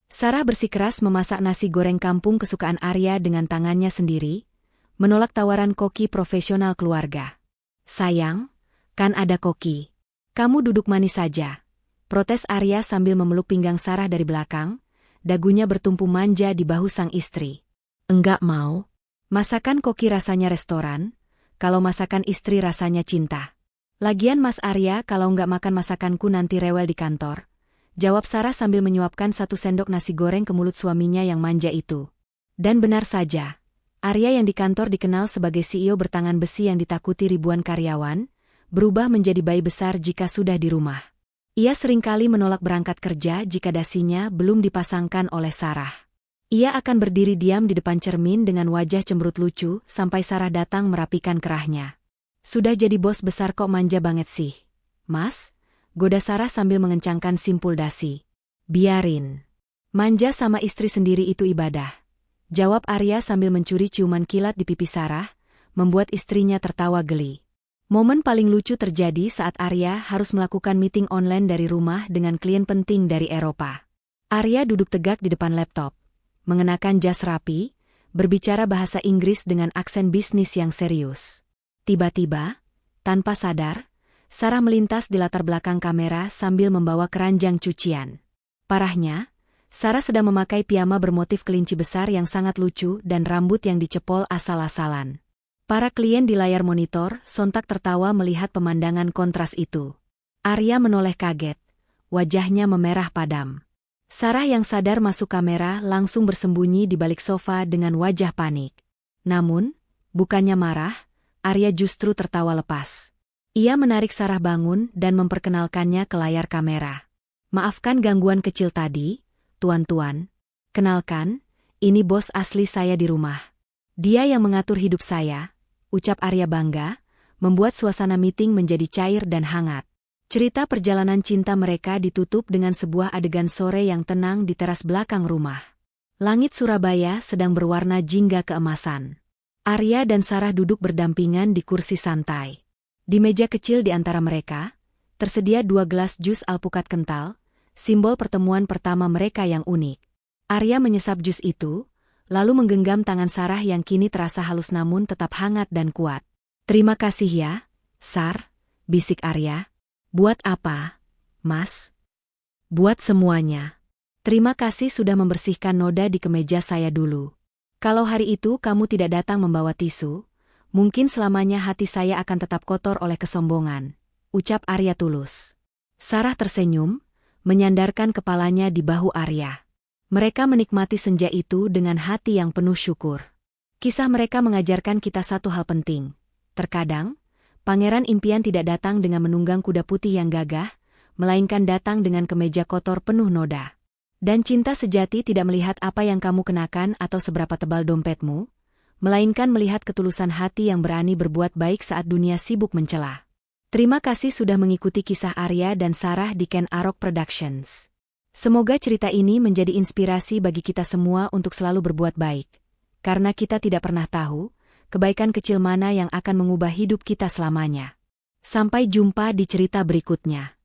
Sarah bersikeras memasak nasi goreng kampung kesukaan Arya dengan tangannya sendiri, menolak tawaran koki profesional keluarga. "Sayang, kan ada koki. Kamu duduk manis saja," protes Arya sambil memeluk pinggang Sarah dari belakang, dagunya bertumpu manja di bahu sang istri. "Enggak mau. Masakan koki rasanya restoran, kalau masakan istri rasanya cinta. Lagian Mas Arya kalau enggak makan masakanku nanti rewel di kantor," jawab Sarah sambil menyuapkan satu sendok nasi goreng ke mulut suaminya yang manja itu. Dan benar saja, Arya yang di kantor dikenal sebagai CEO bertangan besi yang ditakuti ribuan karyawan, berubah menjadi bayi besar jika sudah di rumah. Ia seringkali menolak berangkat kerja jika dasinya belum dipasangkan oleh Sarah. Ia akan berdiri diam di depan cermin dengan wajah cemberut lucu sampai Sarah datang merapikan kerahnya. "Sudah jadi bos besar kok manja banget sih, Mas?" goda Sarah sambil mengencangkan simpul dasi. "Biarin. Manja sama istri sendiri itu ibadah," jawab Arya sambil mencuri ciuman kilat di pipi Sarah, membuat istrinya tertawa geli. Momen paling lucu terjadi saat Arya harus melakukan meeting online dari rumah dengan klien penting dari Eropa. Arya duduk tegak di depan laptop, mengenakan jas rapi, berbicara bahasa Inggris dengan aksen bisnis yang serius. Tiba-tiba, tanpa sadar, Sarah melintas di latar belakang kamera sambil membawa keranjang cucian. Parahnya, Sarah sedang memakai piyama bermotif kelinci besar yang sangat lucu dan rambut yang dicepol asal-asalan. Para klien di layar monitor sontak tertawa melihat pemandangan kontras itu. Arya menoleh kaget, wajahnya memerah padam. Sarah yang sadar masuk kamera langsung bersembunyi di balik sofa dengan wajah panik. Namun, bukannya marah, Arya justru tertawa lepas. Ia menarik Sarah bangun dan memperkenalkannya ke layar kamera. "Maafkan gangguan kecil tadi, tuan-tuan. Kenalkan, ini bos asli saya di rumah. Dia yang mengatur hidup saya," ucap Arya bangga, membuat suasana meeting menjadi cair dan hangat. Cerita perjalanan cinta mereka ditutup dengan sebuah adegan sore yang tenang di teras belakang rumah. Langit Surabaya sedang berwarna jingga keemasan. Arya dan Sarah duduk berdampingan di kursi santai. Di meja kecil di antara mereka, tersedia 2 gelas jus alpukat kental, simbol pertemuan pertama mereka yang unik. Arya menyesap jus itu, lalu menggenggam tangan Sarah yang kini terasa halus namun tetap hangat dan kuat. "Terima kasih ya, Sar," bisik Arya. "Buat apa, Mas?" "Buat semuanya. Terima kasih sudah membersihkan noda di kemeja saya dulu. Kalau hari itu kamu tidak datang membawa tisu, mungkin selamanya hati saya akan tetap kotor oleh kesombongan," ucap Arya tulus. Sarah tersenyum, menyandarkan kepalanya di bahu Arya. Mereka menikmati senja itu dengan hati yang penuh syukur. Kisah mereka mengajarkan kita satu hal penting. Terkadang, pangeran impian tidak datang dengan menunggang kuda putih yang gagah, melainkan datang dengan kemeja kotor penuh noda. Dan cinta sejati tidak melihat apa yang kamu kenakan atau seberapa tebal dompetmu, melainkan melihat ketulusan hati yang berani berbuat baik saat dunia sibuk mencela. Terima kasih sudah mengikuti kisah Arya dan Sarah di Ken Arok Productions. Semoga cerita ini menjadi inspirasi bagi kita semua untuk selalu berbuat baik. Karena kita tidak pernah tahu, kebaikan kecil mana yang akan mengubah hidup kita selamanya. Sampai jumpa di cerita berikutnya.